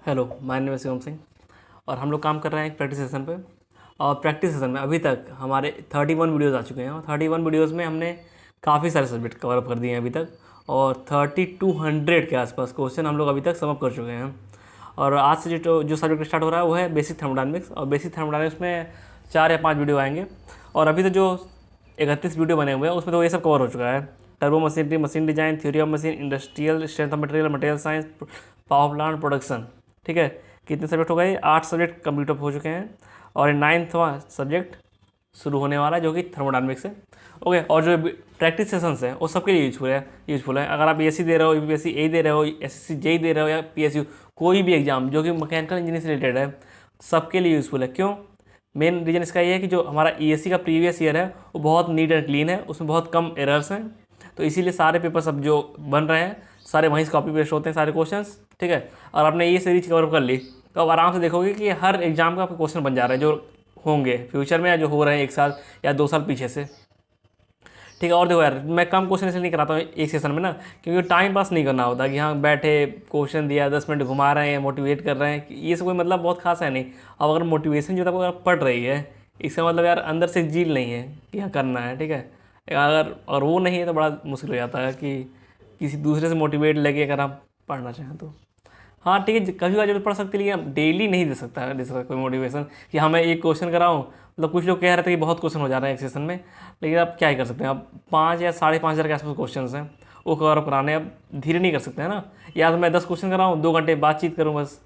Hello, my name है शिवम सिंह और हम लोग काम कर रहे हैं एक प्रैक्टिस सेशन पे। और प्रैक्टिस सेशन में अभी तक हमारे 31 वीडियोज़ आ चुके हैं और 31 वीडियोज़ में हमने काफ़ी सारे सब्जेक्ट कवर अप कर दिए हैं अभी तक। और 3200 के आसपास क्वेश्चन हम लोग अभी तक समअप कर चुके हैं। और आज से जो सब्जेक्ट स्टार्ट हो रहा है वो है बेसिक थर्मोडायनेमिक्स। और बेसिक थर्मोडायनेमिक्स में 4 या 5 वीडियो आएंगे। और अभी तो जो 31 वीडियो बने हुए हैं उसमें तो ये सब कवर हो चुका है। Turbo machinery, machine design, theory of machine, industrial strength of material, material science, power plant, production. ठीक है, कितने सब्जेक्ट हो गए? 8 सब्जेक्ट कंप्लीट हो चुके हैं और 9वां सब्जेक्ट शुरू होने वाला है जो कि थर्मोडायनेमिक्स है। ओके, और जो प्रैक्टिस सेशंस हैं वो सबके लिए यूजफुल है। अगर आप बीएससी दे रहे हो, यूपीएससी ए दे रहे हो, एसएससी जेई दे रहे हो या पीएसयू, कोई भी एग्जाम जो कि मैकेनिकल इंजीनियरिंग से रिलेटेड है, सबके लिए यूजफुल है। क्यों? मेन रीज़न इसका ये है कि जो हमारा ईएससी का प्रीवियस ईयर है वो बहुत नीट एंड क्लीन है, उसमें बहुत कम एरर्स हैं। तो इसीलिए सारे पेपर्स अब जो बन रहे हैं सारे वहीं से कॉपी पेस्ट होते हैं सारे क्वेश्चंस। ठीक है, और आपने ये सीरीज कवर कर ली तो अब आराम से देखोगे कि हर एग्जाम का आपका क्वेश्चन बन जा रहा है जो होंगे फ्यूचर में या जो हो रहे हैं 1 साल या 2 साल पीछे से। ठीक है, और देखो यार, मैं कम क्वेश्चन इसलिए नहीं कराता हूँ एक सेशन में ना, क्योंकि टाइम पास नहीं करना होता कि हाँ बैठे क्वेश्चन दिया 10 मिनट घुमा रहे हैं, मोटिवेट कर रहे हैं, ये सब कोई मतलब बहुत खास है नहीं। अब अगर मोटिवेशन जो है अगर पड़ रही है, इसका मतलब यार अंदर से जील नहीं है कि हाँ करना है। ठीक है, अगर वो नहीं है तो बड़ा मुश्किल हो जाता है कि किसी दूसरे से मोटिवेट लेके अगर आप पढ़ना चाहें तो। हाँ ठीक है, कभी कभी जरूरत पड़ सकती है, लेकिन डेली नहीं दे सकता कोई मोटिवेशन कि हाँ मैं एक क्वेश्चन कराऊँ। मतलब कुछ लोग कह रहे थे कि बहुत क्वेश्चन हो जा रहे हैं एक सेशन में, लेकिन आप क्या ही कर सकते हैं। अब 5 या 5,500 के आसपास क्वेश्चन हैं, वो कवर अप कराने अब धीरे नहीं कर सकते हैं ना। या तो मैं 10 क्वेश्चन कराऊँ, 2 घंटे बातचीत करूँ बस,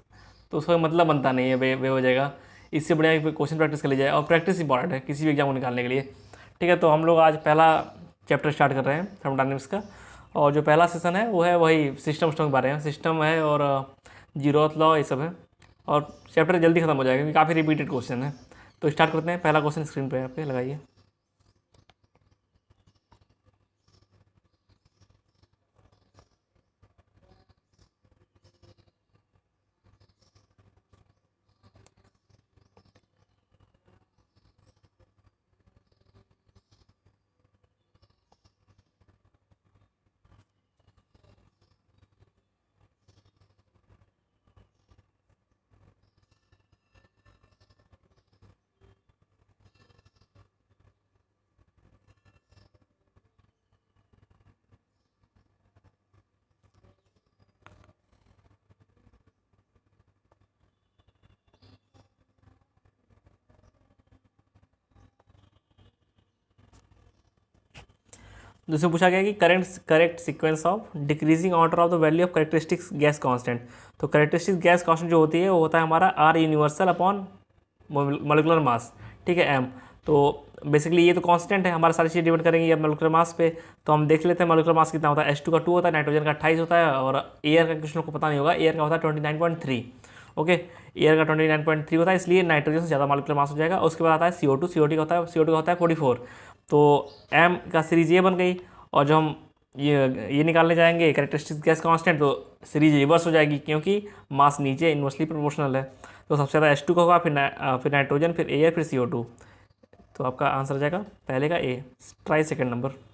तो उसका मतलब बनता नहीं है बेवजह का। इससे बढ़िया क्वेश्चन प्रैक्टिस कर ली जाए, और प्रैक्टिस इंपॉर्टेंट है किसी भी एग्जाम को निकालने के लिए। ठीक है, तो हम लोग आज पहला चैप्टर स्टार्ट कर रहे हैं थर्मोडायनेमिक्स का। और जो पहला सेशन है वो है वही सिस्टम के बारे में, सिस्टम है और जीरोथ लॉ ये सब है। और चैप्टर जल्दी खत्म हो जाएगा क्योंकि काफ़ी रिपीटेड क्वेश्चन है। तो स्टार्ट करते हैं। पहला क्वेश्चन स्क्रीन पे आप लगाइए। दूसरे पूछा गया कि correct sequence of decreasing order of the value of characteristics gas constant. तो करेक्टरिस्टिक्स गैस कांस्टेंट जो होती है वो होता है हमारा R universal upon molecular mass. ठीक है, एम। तो बेसिकली ये तो कांस्टेंट है, हमारा सारी चीज़ डिपेंड करेंगी अब मोलिकुलर मास पे। तो हम देख लेते हैं मोलिकुलर मास कितना होता है। H2 का 2 होता है, नाइट्रोजन का 28 होता है, और एयर का कुछ लोग को पता नहीं होगा, एयर का होता है 29.3। ओके, एयर का 29.3 होता है, इसलिए नाइट्रोजन से ज़्यादा मोलिकुलर मास हो जाएगा। उसके बाद आता है CO2, CO2 का होता है 44। तो एम का सीरीज ये बन गई। और जो हम ये निकालने जाएंगे कैरेक्टरिस्टिक गैस कांस्टेंट, तो सीरीज रिवर्स हो जाएगी क्योंकि मास नीचे इन्वर्सली प्रोपोर्शनल है। तो सबसे ज़्यादा H2 का होगा, फिर नाइट्रोजन, फिर एयर, फिर CO2। तो आपका आंसर हो जाएगा पहले का ए। Try second number.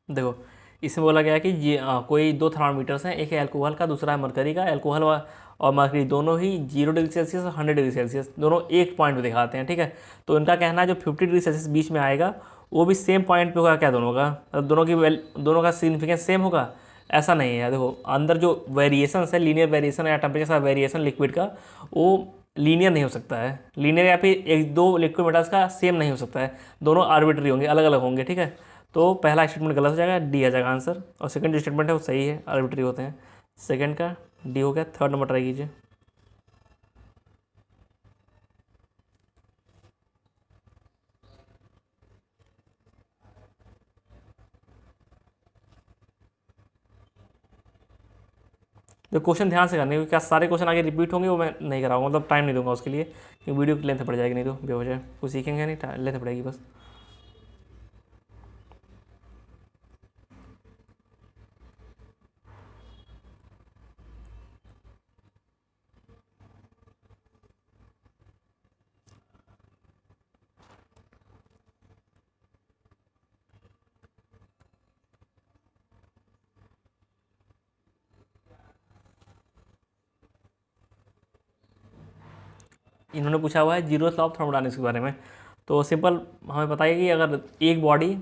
देखो, इसमें बोला गया है कि ये कोई 2 थर्मामीटर्स हैं, एक है एल्कोहल का, दूसरा है मरकरी का। एल्कोहल और मरकरी दोनों ही 0 डिग्री सेल्सियस और 100 डिग्री सेल्सियस दोनों एक पॉइंट पे दिखाते हैं। ठीक है, तो इनका कहना है जो 50 डिग्री सेल्सियस बीच में आएगा वो भी सेम पॉइंट पे होगा क्या दोनों का? दोनों का सिग्निफिकेंस सेम होगा? ऐसा नहीं है। देखो, अंदर जो वेरिएशन है, लीनियर वेरिएशन या टेम्परेचर का वेरिएशन लिक्विड का, वो लीनियर नहीं हो सकता है। लीनियर या फिर एक दो लिक्विड मेटल्स का सेम नहीं हो सकता है, दोनों आर्बिट्री होंगे, अलग अलग होंगे। ठीक है, तो पहला स्टेटमेंट गलत हो जाएगा, डी आ जाएगा आंसर। और सेकंड जो स्टेटमेंट है वो सही है, आर्बिट्री होते हैं। सेकंड का डी हो गया। थर्ड नंबर ट्राई कीजिए। जो क्वेश्चन ध्यान से करने, क्योंकि क्या सारे क्वेश्चन आगे रिपीट होंगे वो मैं नहीं कराऊंगा, मतलब टाइम नहीं दूंगा उसके लिए, क्योंकि वीडियो की लेंथ पड़ जाएगी, नहीं तो बेवजह कुछ सीखेंगे नहीं, लेंथ पड़ेगी बस। इन्होंने पूछा हुआ है जीरो लॉ ऑफ थर्मोडायनेमिक्स के बारे में। तो सिंपल हमें बताइए कि अगर एक बॉडी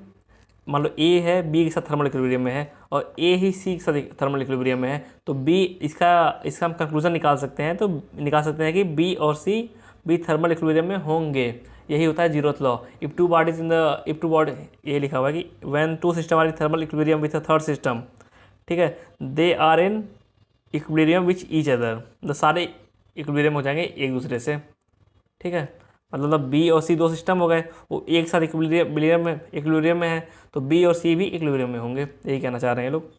मान लो ए है, बी के साथ थर्मल इक्विलिब्रियम में है, और ए ही सी के साथ थर्मल इक्विलिब्रियम में है, तो बी इसका इसका हम कंक्लूजन निकाल सकते हैं। तो निकाल सकते हैं कि बी और सी भी थर्मल इक्विलिब्रियम में होंगे। यही होता है zeroth law. If two bodies in the if two body, ये लिखा हुआ है कि when two system are in thermal equilibrium with a third system, ठीक है, they are in equilibrium which each other, तो सारे इक्विलिब्रियम हो जाएंगे एक दूसरे से, ठीक है। मतलब बी और सी दो सिस्टम हो गए, वो एक साथ इक्विलिब्रियम में है, तो बी और सी भी इक्विलिब्रियम में होंगे, यही कहना चाह रहे हैं लोग।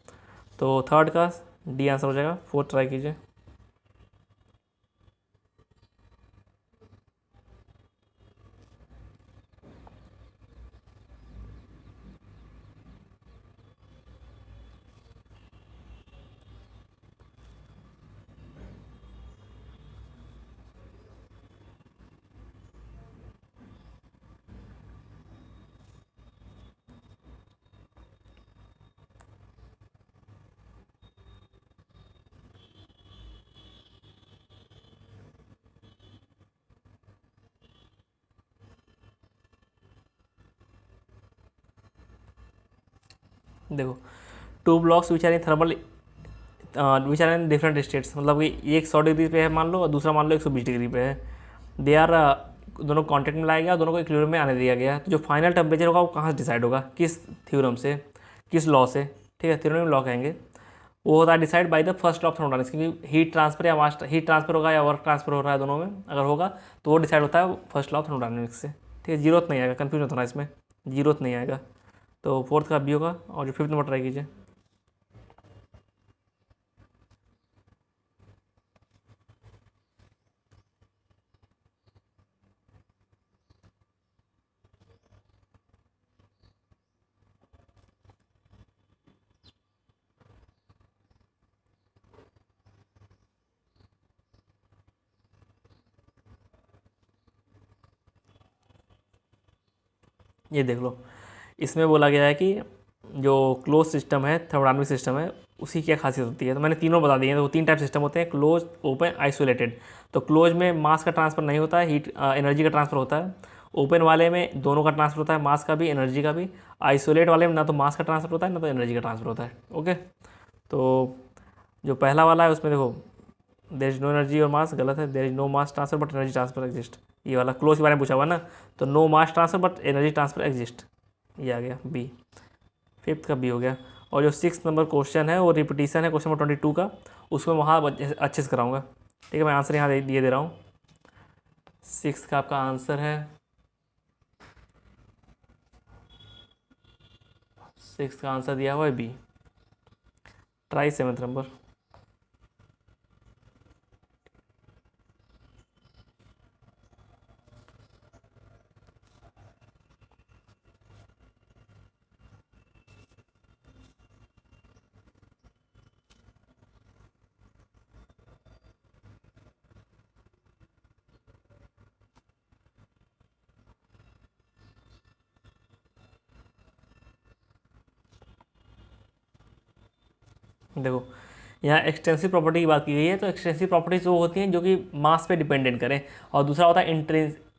तो थर्ड का डी आंसर हो जाएगा। फोर्थ ट्राई कीजिए। देखो, two blocks which are in thermal which are in different states, मतलब कि एक 100 डिग्री पे है मान लो, और दूसरा मान लो 120 डिग्री पे है। दे आर दोनों कॉन्टेक्ट में लाया गया, दोनों को इक्विलिब्रियम में आने दिया गया। तो जो फाइनल टेम्परेचर होगा वो कहाँ से डिसाइड होगा, किस थ्योरम से, किस लॉ से, ठीक है, थ्योरम लॉ कहेंगे। वो होता है decide by the first law of thermodynamics, क्योंकि हीट ट्रांसफर या मास हीट ट्रांसफर होगा या वर्क ट्रांसफर हो रहा है, दोनों में अगर होगा तो वो डिसाइड होता है फर्स्ट लॉ ऑफ थर्मोडायनेमिक्स से, ठीक है। जीरोथ नहीं आएगा, कन्फ्यूजन होता है इसमें, जीरोथ नहीं आएगा। तो फोर्थ का बी होगा। और जो फिफ्थ नंबर ट्राई कीजिए। ये देख लो, इसमें बोला गया है कि जो क्लोज सिस्टम है, थर्मोडायनामिक सिस्टम है, उसकी क्या खासियत होती है। तो मैंने तीनों बता दिए हैं। तो तीन टाइप सिस्टम होते हैं, क्लोज, ओपन, आइसोलेटेड। तो क्लोज में मास का ट्रांसफर नहीं होता है, हीट एनर्जी का ट्रांसफर होता है। ओपन वाले में दोनों का ट्रांसफर होता है, मास का भी एनर्जी का भी। आइसोलेट वाले में ना तो मास का ट्रांसफर होता है ना तो एनर्जी का ट्रांसफर होता है। ओके, तो जो पहला वाला है उसमें देखो, देर इज नो एनर्जी और मास, गलत है। There is no mass transfer but energy transfer exist, ये वाला क्लोज के बारे में पूछा हुआ ना, तो no mass transfer but energy transfer exist, ये आ गया बी। फिफ्थ का बी हो गया। और जो 6 नंबर क्वेश्चन है वो रिपीटिशन है क्वेश्चन नंबर 22 का, उसको वहाँ अच्छे से कराऊंगा, ठीक है। मैं आंसर यहाँ दिए दे रहा हूँ। 6 का आपका आंसर है, 6 का आंसर दिया हुआ है बी। Try 7th number. देखो, यहाँ एक्सटेंसिव प्रॉपर्टी की बात की गई है। तो एक्सटेंसिव प्रॉपर्टीज वो होती हैं जो कि मास पे डिपेंडेंट करें, और दूसरा होता है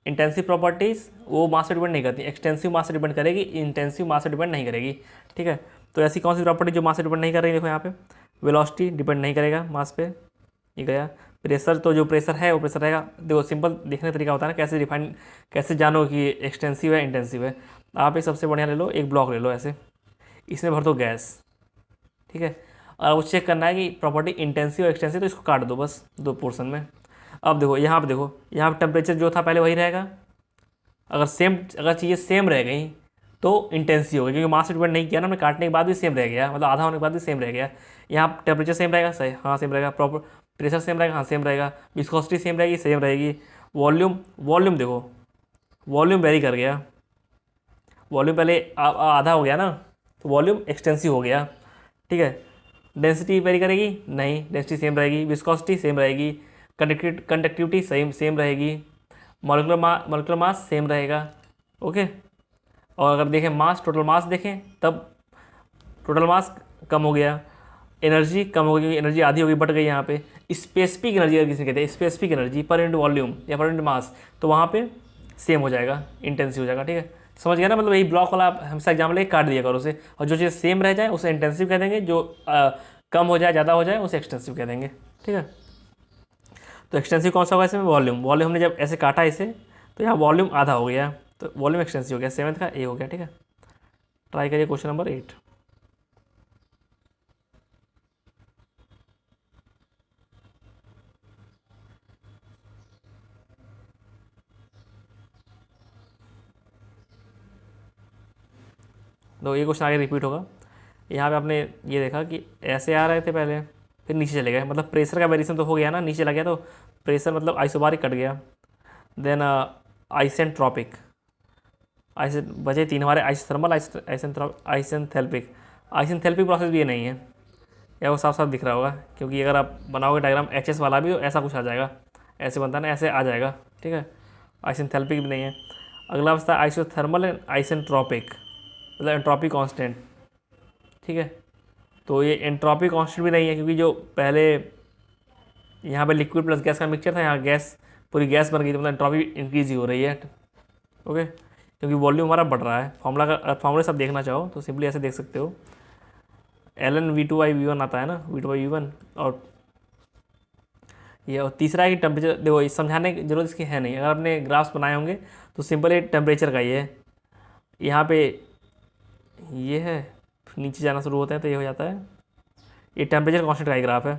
इंटेंसिव प्रॉपर्टीज़, वो मास पे डिपेंड नहीं करती। एक्सटेंसिव मास से डिपेंड करेगी, इंटेंसिव मास से डिपेंड नहीं करेगी, ठीक है। तो ऐसी कौन सी प्रॉपर्टी जो मास से डिपेंड नहीं कर रही है, देखो यहाँ पे वेलोसिटी डिपेंड नहीं करेगा मास पे, ये गया। प्रेशर, तो जो प्रेशर है वो प्रेशर रहेगा। देखो सिंपल देखने का तरीका होता है ना, कैसे डिफाइन, कैसे जानो कि एक्सटेंसिव है इंटेंसिव है। आप एक सबसे बढ़िया ले लो, एक ब्लॉक ले लो ऐसे, इसमें भर दो गैस, ठीक है। और वो चेक करना है कि प्रॉपर्टी इंटेंसिव और एक्सटेंसिव, तो इसको काट दो बस दो पोर्शन में। अब देखो यहाँ पे, देखो यहाँ पे टेम्परेचर जो था पहले वही रहेगा। अगर चीज़ें सेम रह गई तो इंटेंसिव हो गई, क्योंकि मास से डिपेंड नहीं किया ना हमने, काटने के बाद भी सेम रह गया, मतलब आधा होने के बाद भी सेम रह गया। यहाँ टेम्परेचर सेम रहेगा, सही, हाँ सेम रहेगा। प्रॉपर प्रेशर सेम रहेगा, हाँ सेम रहेगा। विस्कोसिटी सेम रहेगी, सेम रहेगी। वॉल्यूम, वॉल्यूम देखो, वॉल्यूम वेरी कर गया। वॉल्यूम पहले आधा हो गया ना, तो वॉल्यूम एक्सटेंसिव हो गया, ठीक है। डेंसिटी वेरी करेगी नहीं, डेंसिटी सेम रहेगी। विस्कोसिटी सेम रहेगी। कंडक्टिविटी सेम रहेगी। मॉलिक्यूलर मास सेम रहेगा, ओके। और अगर देखें मास, टोटल मास देखें, तब टोटल मास कम हो गया, एनर्जी कम हो गई, क्योंकि एनर्जी आधी हो गई, बढ़ गई यहाँ पे। स्पेसिफिक एनर्जी अगर किसी ने कहते हैं, specific energy per unit volume या पर यूनिट मास, तो वहाँ पे सेम हो जाएगा, इंटेंसिव हो जाएगा, ठीक है। समझ गया ना, मतलब यही ब्लॉक वाला आप हमेशा एग्जाम लेके काट दिया करो उसे, और जो चीज़ सेम रह जाए उसे इंटेंसिव कह देंगे, जो कम हो जाए, ज़्यादा हो जाए, उसे एक्सटेंसिव कह देंगे, ठीक है। तो एक्सटेंसिव कौन सा होगा इसमें? वॉल्यूम। वॉल्यूम हमने जब ऐसे काटा इसे, तो यहाँ वॉल्यूम आधा हो गया, तो वॉल्यूम एक्सटेंसिव हो गया, सेवन्थ का ए हो गया, ठीक है। ट्राई करिए क्वेश्चन नंबर 8। तो ये क्वेश्चन आगे रिपीट होगा। यहाँ पे आपने ये देखा कि ऐसे आ रहे थे पहले, फिर नीचे चले गए, मतलब प्रेशर का वेरिएशन तो हो गया ना, नीचे लग गया, तो प्रेशर मतलब आइसोबारिक कट गया। देन आइसेंट्रोपिक, आइसे बचे तीन हमारे, आइसोथर्मल, आइसेंथेल्पिक। आइसेंथेल्पिक प्रोसेस भी ये नहीं है, या वो साफ साफ दिख रहा होगा, क्योंकि अगर आप बनाओगे डायग्राम एच वाला भी तो ऐसा कुछ आ जाएगा, ऐसे बनता है ना, ऐसे आ जाएगा, ठीक है। आइसेंथेल्पिक भी नहीं है। अगला बचता है आइसोथर्मल एंड आइसेंट्रोपिक, मतलब एंट्रोपी कांस्टेंट, ठीक है। तो ये एंट्रोपी कांस्टेंट भी नहीं है, क्योंकि जो पहले यहाँ पे लिक्विड प्लस गैस का मिक्सचर था, यहाँ गैस पूरी गैस बन गई, तो मतलब एंट्रोपी इंक्रीज ही हो रही है, ओके। क्योंकि वॉल्यूम हमारा बढ़ रहा है। फॉर्मूला का फॉर्मूले सब देखना चाहो तो सिंपली ऐसे देख सकते हो, ln V2/V1 आता है ना, V2/V1। और ये, और तीसरा है कि टेम्परेचर, देखो ये समझाने की जरूरत इसकी है नहीं, अगर आपने ग्राफ्स बनाए होंगे तो सिंपल ये टेम्परेचर का ही है। यहाँ पे ये है, नीचे जाना शुरू होता है तो ये हो जाता है, ये टेम्परेचर कांस्टेंट का ही ग्राफ है।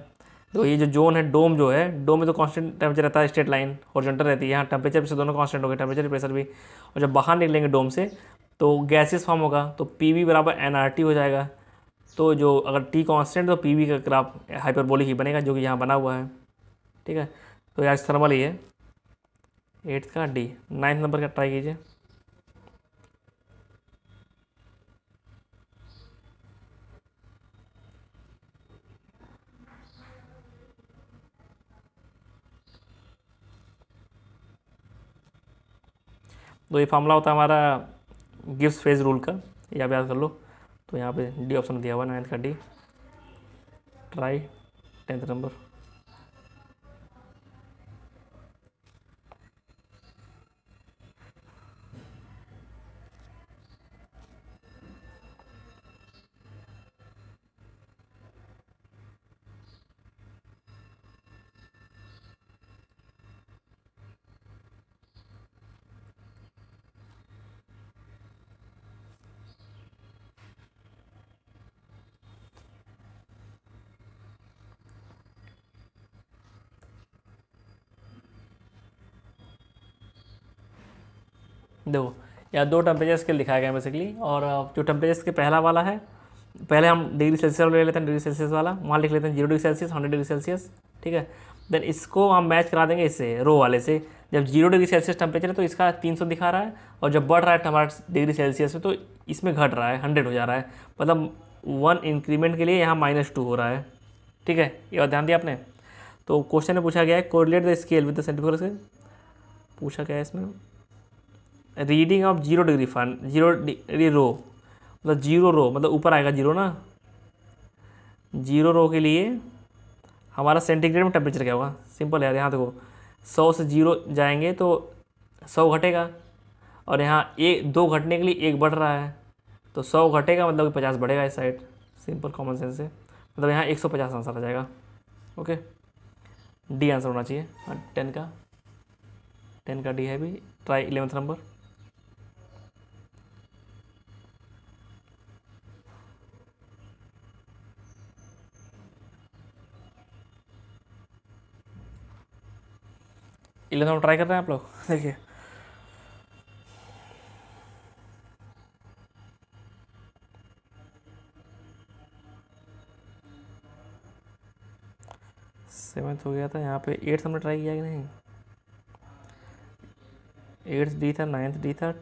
तो ये जो जोन है, डोम जो है, डोम में तो कांस्टेंट टेम्परेचर रहता है, स्ट्रेट लाइन हॉरिजॉन्टल रहती है। यहाँ टेम्परेचर से दोनों कांस्टेंट हो गए, टेम्परेचर प्रेशर भी। और जब बाहर निकलेंगे डोम से तो गैसेस फॉर्म होगा, तो PV बराबर nRT हो जाएगा। तो जो अगर T कांस्टेंट तो PV का ग्राफ हाइपरबोलिक ही बनेगा, जो कि यहाँ बना हुआ है, ठीक है। तो यार थर्मल ही है। 8th का D। 9th नंबर का ट्राई कीजिए। तो ये फार्मूला होता है हमारा गिब्स फेज रूल का, ये आप याद कर लो। तो यहाँ पे D ऑप्शन दिया हुआ, 9th का D। Try 10th number. देखो यहाँ दो टेम्परेचर स्केल दिखाया गया है बेसिकली, और जो टेम्परेचर स्केल पहला वाला है, पहले हम डिग्री सेल्सियस ले लेते हैं, डिग्री सेल्सियस वाला वहाँ लिख लेते हैं 0 डिग्री सेल्सियस, 100 डिग्री सेल्सियस, ठीक है। देन इसको हम मैच करा देंगे इससे, रो वाले से। जब 0 डिग्री सेल्सियस टेम्परेचर है तो इसका 300 दिखा रहा है, और जब बढ़ रहा है हमारा डिग्री सेल्सियस में तो इसमें घट रहा है, 100 हो जा रहा है, मतलब 1 इंक्रीमेंट के लिए यहाँ -2 हो रहा है, ठीक है। ये बात ध्यान दिया आपने। तो क्वेश्चन में पूछा गया है correlate the scale with the centigrade scale, पूछा गया है इसमें रीडिंग ऑफ 0 डिग्री फन 0 डिग्री रो, मतलब 0 रो मतलब ऊपर आएगा 0 ना, 0 रो के लिए हमारा सेंटीग्रेड में टेम्परेचर क्या होगा? सिंपल है यार, यहाँ देखो 100 से 0 जाएंगे तो 100 घटेगा, और यहाँ एक 2 घटने के लिए 1 बढ़ रहा है, तो 100 घटेगा मतलब कि 50 बढ़ेगा इस साइड। सिंपल कॉमन सेंस से, मतलब यहाँ 150 आंसर आ जाएगा, ओके। D आंसर होना चाहिए। 10 का D है भी। Try 11th number. 11 में ट्राई कर रहे हैं आप लोग, देखिए। सेवन्थ हो गया था, यहाँ पे 8th हमने ट्राई किया कि नहीं? 8th डी था, 9th डी था,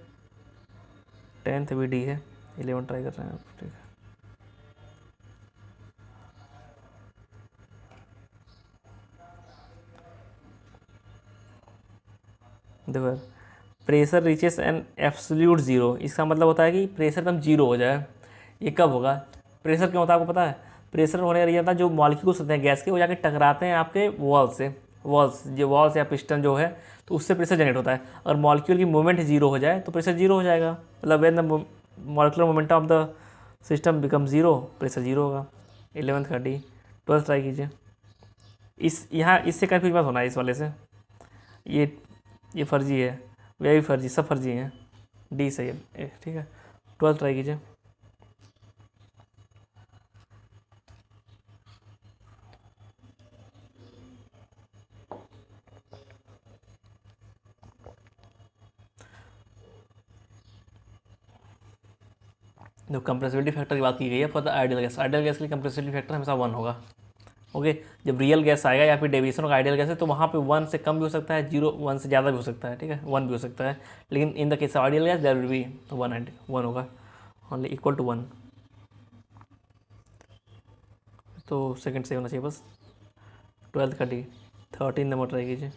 10th भी डी है, 11 ट्राई कर रहे हैं आप, ठीक है। देखो, pressure reaches an absolute zero, इसका मतलब होता है कि प्रेशर एकदम जीरो हो जाए। ये कब होगा? प्रेशर क्यों होता है आपको पता है? प्रेशर होने का रीजन था, जो मॉलिक्यूल्स होते हैं गैस के, वो जाके टकराते हैं आपके वॉल से, वॉल्स या पिस्टन जो है, तो उससे प्रेशर जनरेट होता है। अगर मॉलिक्यूल की मूवमेंट जीरो हो जाए तो प्रेशर जीरो हो जाएगा, मतलब when the molecular momentum of the system become zero, pressure zero होगा। 11th का डी। 12th ट्राई कीजिए। इस यहाँ इससे कन्फ्यूज मत होना है, इस वाले से। ये फर्जी है, वह भी फर्जी, सब फर्जी हैं। डी सही है, ठीक है। 12th ट्राई कीजिए। जो कंप्रेसिबिलिटी फैक्टर की बात की गई है for the ideal gas, ideal gas के लिए कंप्रेसिबिलिटी फैक्टर हमेशा 1 होगा। ओके, जब रियल गैस आएगा या फिर डेविएशन होगा आइडियल गैस है, तो वहाँ पे 1 से कम भी हो सकता है, 1 से ज़्यादा भी हो सकता है, ठीक है, 1 भी हो सकता है। लेकिन in the case of ideal gas there will be 1 होगा, ओनली इक्वल टू 1। तो सेकंड से होना चाहिए बस। 12th का डी। 13 नंबर ट्राई कीजिए।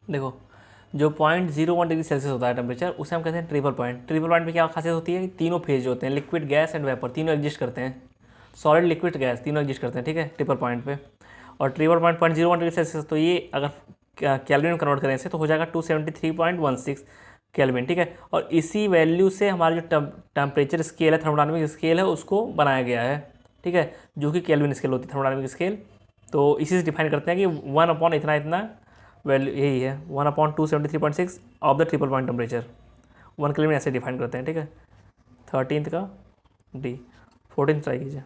देखो, जो 0.01 डिग्री सेल्सियस होता है टेम्परेचर, उसे हम कहते हैं ट्रिपल पॉइंट। ट्रिपल पॉइंट में क्या खासियत होती है कि तीनों फेज होते हैं, लिक्विड, गैस एंड वेपर, तीनों एग्जिस्ट करते हैं। सॉलिड, लिक्विड, गैस तीनों एग्जिस्ट करते हैं, ठीक है, ट्रिपल पॉइंट पे। और ट्रिपल पॉइंट 0.01 डिग्री सेल्सियस, तो ये अगर कैल्विन में कन्वर्ट करें इसे तो हो जाएगा 273.16 केल्विन, ठीक है। और इसी वैल्यू से हमारा जो टेम्परेचर स्केल है, थर्मोडायनामिक स्केल है, उसको बनाया गया है, ठीक है, जो कि केल्विन स्केल होती है, थर्मोडायनामिक स्केल। तो इसी से डिफाइन करते हैं कि 1 अपॉन इतना इतना वैल्यू यही है, 1/273.6 of the triple point temperature. 1 kelvin ऐसे डिफाइन करते हैं, ठीक है। 13th का डी। 14th ट्राई कीजिए।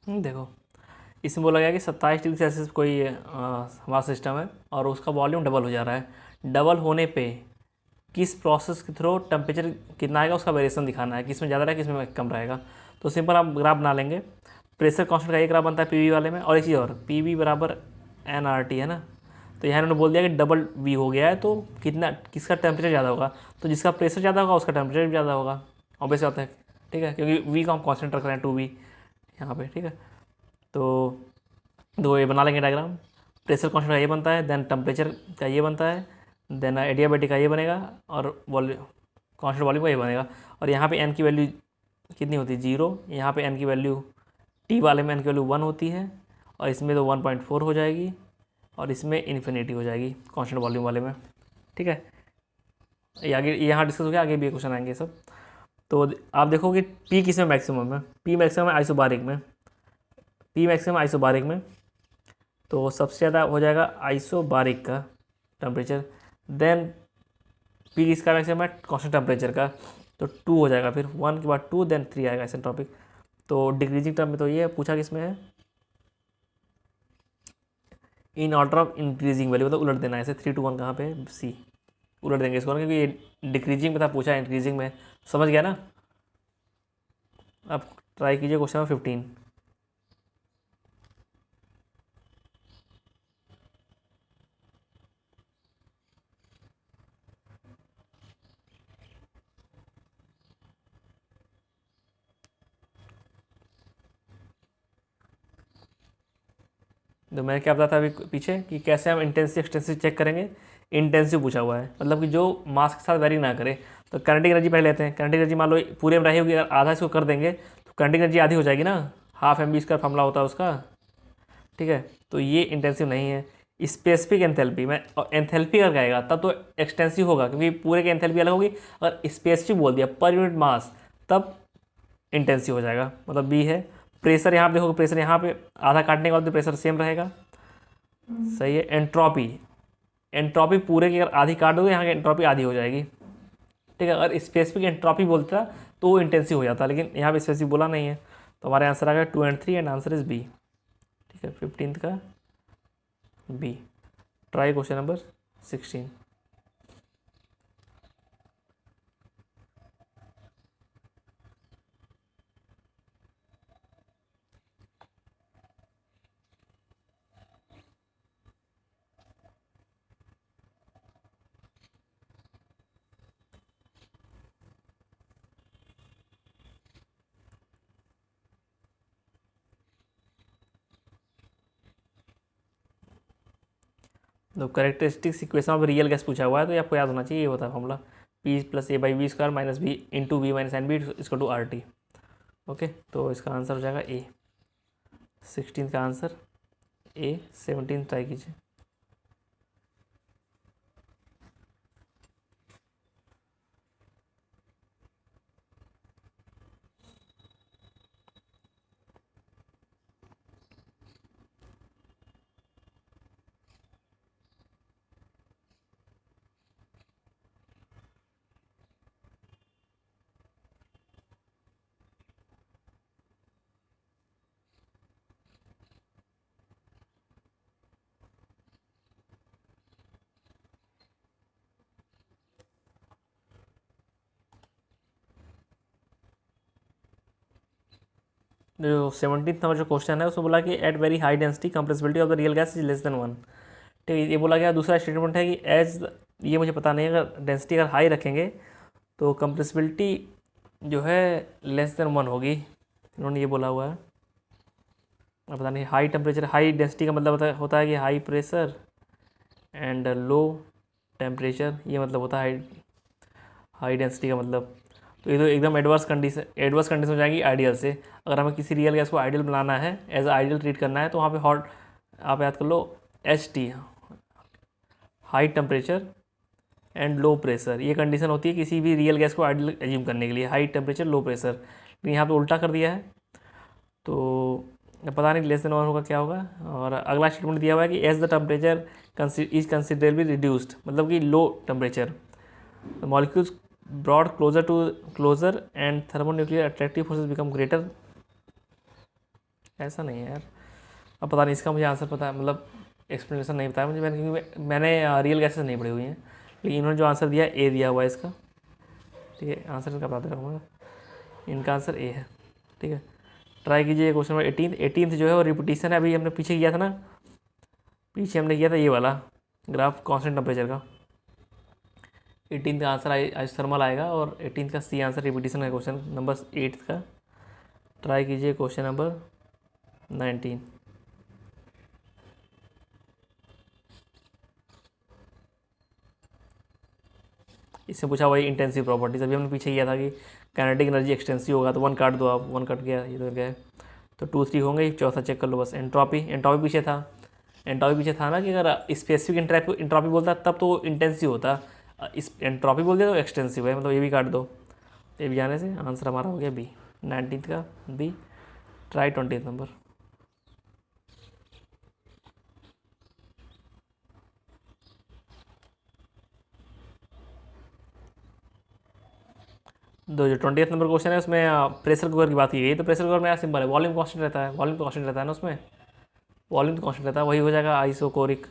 देखो, इसमें बोला गया कि 27 डिग्री सेल्सियस कोई हमारा सिस्टम है और उसका वॉल्यूम डबल हो जा रहा है। डबल होने पे किस प्रोसेस के थ्रू टेम्परेचर कितना आएगा उसका वेरिएशन दिखाना है, किस में ज़्यादा रहेगा किस में कम रहेगा। तो सिंपल आप ग्राफ बना लेंगे। प्रेशर कांस्टेंट का एक ग्राफ बनता है पीवी वाले में, और एक चीज़ और, पीवी बराबर एनआरटी है ना। तो यहाँ इन्होंने बोल दिया कि डबल वी हो गया है, तो कितना किसका टेम्परेचर ज़्यादा होगा, तो जिसका प्रेशर ज़्यादा होगा उसका टेम्परेचर भी ज़्यादा होगा, ऑब्वियस बात है, ठीक है, क्योंकि वी का हम कॉन्स्टेंट रख रहे हैं 2V यहाँ पे, ठीक है। तो दो ये बना लेंगे डायग्राम। प्रेशर कांस्टेंट का ये बनता है, देन टेम्परेचर का ये बनता है, देन एडियाबेटिक का ये बनेगा, और वॉल्यूम कांस्टेंट वॉल्यूम का ये बनेगा। और यहाँ पे एन की वैल्यू कितनी होती है 0, यहाँ पे एन की वैल्यू टी वाले में एन की वैल्यू 1 होती है, और इसमें तो 1.4 हो जाएगी, और इसमें इन्फिनिटी हो जाएगी कांस्टेंट वॉल्यूम वाले में। ठीक है, ये आगे यहाँ डिस्कस हो गया, आगे भी क्वेश्चन आएंगे सब। तो आप देखोगे पी किस में मैक्सिमम है, पी मैक्सिमम है आइसोबारिक में, पी मैक्सिमम आइसोबारिक में, तो सबसे ज़्यादा हो जाएगा आइसोबारिक का टेम्परेचर। देन पी किसका मैक्सिमम है कांस्टेंट टेम्परेचर का, तो 2 हो जाएगा, फिर 1 के बाद 2, देन 3 आएगा आइसेंट्रोपिक। तो डिक्रीजिंग टर्म में तो ये पूछा किसमें है, in order of increasing value, मतलब उलट देना है ऐसे 3 to 1 कहाँ पे है, सी उलट देंगे इसको, क्योंकि ये डिक्रीजिंग में था, पूछा इंक्रीजिंग में, समझ गया ना। अब ट्राई कीजिए क्वेश्चन नंबर 15। तो मैंने क्या बताया था अभी पीछे कि कैसे हम इंटेंसिव एक्सटेंसिव चेक करेंगे। इंटेंसिव पूछा हुआ है, मतलब कि जो मास के साथ वेरी ना करे। तो काइनेटिक एनर्जी पहले लेते हैं। काइनेटिक एनर्जी मान लो पूरे में रही होगी, अगर आधा इसको कर देंगे तो काइनेटिक एनर्जी आधी हो जाएगी ना, हाफ एम बी इसका फॉर्मूला होता है उसका। ठीक है, तो ये इंटेंसिव नहीं है। स्पेसिफिक एंथैल्पी में एंथैल्पी अगर कहेगा तब तो एक्सटेंसिव होगा, क्योंकि पूरे की एंथैल्पी अलग होगी। अगर स्पेसिफिक बोल दिया पर यूनिट मास तब इंटेंसिव हो जाएगा, मतलब बी है। प्रेशर यहाँ पे देखोगे, प्रेशर यहाँ पे आधा काटने के बाद प्रेशर सेम रहेगा, सही है। एंट्रोपी, एंट्रोपी पूरे की अगर आधी काट दोगे यहाँ की एंट्रोपी आधी हो जाएगी। ठीक है, अगर स्पेसिफिक एंट्रोपी बोलता तो वो इंटेंसिव हो जाता, लेकिन यहाँ पे स्पेसिफिक बोला नहीं है, तो हमारे आंसर आ गया 2 and 3 and answer is B. ठीक है, 15th का बी। Try question number 16। तो characteristics equation of real gas पूछा हुआ है, तो ये आपको याद होना चाहिए, ये होता है formula P plus A by V square minus B into V minus N B इसको टू आर टी। ओके, तो इसका आंसर हो जाएगा ए। 16 का आंसर ए। 17 ट्राई कीजिए। जो 17th नंबर जो क्वेश्चन है उसमें बोला कि at very high density compressibility of the real gas is less than 1। ठीक है, ये बोला गया। दूसरा स्टेटमेंट है कि एज, ये मुझे पता नहीं, अगर डेंसिटी अगर हाई रखेंगे तो कंप्रेसिबिलिटी जो है लेस देन 1 होगी, इन्होंने ये बोला हुआ है। अब पता नहीं, हाई टेम्परेचर हाई डेंसिटी का मतलब होता है कि high pressure and low temperature, ये मतलब होता है हाई डेंसिटी का मतलब। तो ये तो एकदम एडवर्स कंडीशन हो जाएगी आइडियल से। अगर हमें किसी रियल गैस को आइडियल बनाना है, एज आइडियल ट्रीट करना है, तो वहाँ पे हॉट, आप याद कर लो H T, high temperature and low pressure, ये कंडीशन होती है किसी भी रियल गैस को आइडियल एज्यूम करने के लिए, हाई टेम्परेचर लो प्रेशर। लेकिन यहाँ पे उल्टा कर दिया है, तो पता नहीं लेस देन 1 होगा क्या होगा। और अगला स्टेटमेंट दिया हुआ है कि as the temperature is considerably reduced, मतलब कि low temperature molecules brought closer and thermonuclear attractive forces become greater. ऐसा नहीं है यार, अब पता नहीं, इसका मुझे आंसर पता है, मतलब एक्सप्लेनेशन नहीं बताया मुझे, मैंने रियल गैसेस नहीं पढ़ी हुई हैं, लेकिन इन्होंने जो आंसर दिया ए दिया हुआ है इसका। ठीक है, आंसर इनका बता दे रहा हूँ मैं, इनका आंसर ए है। ठीक है, ट्राई कीजिए क्वेश्चन नंबर 18 जो है वो रिपीटिशन है, अभी हमने पीछे किया था ना, पीछे हमने किया था ये वाला ग्राफ कांस्टेंट टेम्परेचर का। 18 का आंसर आइसोथर्मल आएगा, और 18 का सी आंसर रिपीटिशन है क्वेश्चन नंबर 8 का। ट्राई कीजिए क्वेश्चन नंबर 19। इससे पूछा वही इंटेंसिव प्रॉपर्टीज। अभी हमने पीछे किया था कि काइनेटिक एनर्जी एक्सटेंसिव होगा, तो 1 काट दो आप, 1 कट गया, ये तो गया। तो 2 3 होंगे, चौथा चेक कर लो बस। एंट्रोपी, एंट्रोपी पीछे था, एंट्रोपी पीछे था ना कि अगर स्पेसिफिक एंट्रोपी बोलता तब तो इंटेंसिव होता, इस एंट्रोपी बोल दिया तो एक्सटेंसिव है, मतलब ये भी काट दो। ये भी जाने से आंसर हमारा हो गया बी, 19th का बी। Try 20th number. दो जो 20th नंबर क्वेश्चन है उसमें प्रेशर कुकर की बात की गई। तो प्रेशर कुकर में यार सिंपल है, वॉल्यूम कांस्टेंट रहता है, वॉल्यूम तो कांस्टेंट रहता है ना उसमें, वॉल्यूम तो कांस्टेंट रहता है, वही हो जाएगा आइसोकोरिक।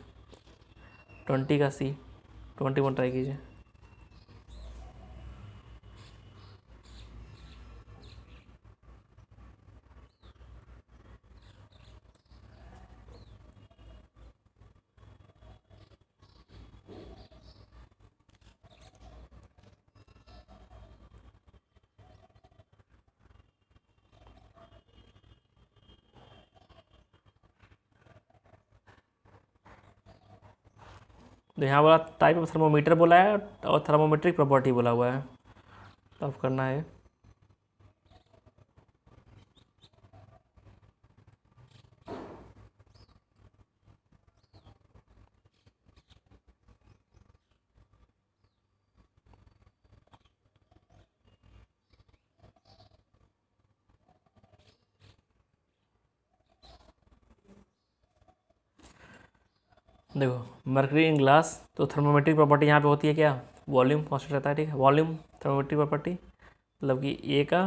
20 का सी। 21 ट्राई कीजिए। तो यहाँ बोला टाइप ऑफ थर्मोमीटर बोला है और थर्मोमेट्रिक प्रॉपर्टी बोला हुआ है, तो अब करना है। देखो मर्करी इन ग्लास, तो थर्मोमेट्रिक प्रॉपर्टी यहाँ पे होती है क्या, वॉल्यूम कांस्टेंट रहता है, ठीक है, वॉल्यूम थर्मोमेट्रिक प्रॉपर्टी, मतलब कि ए का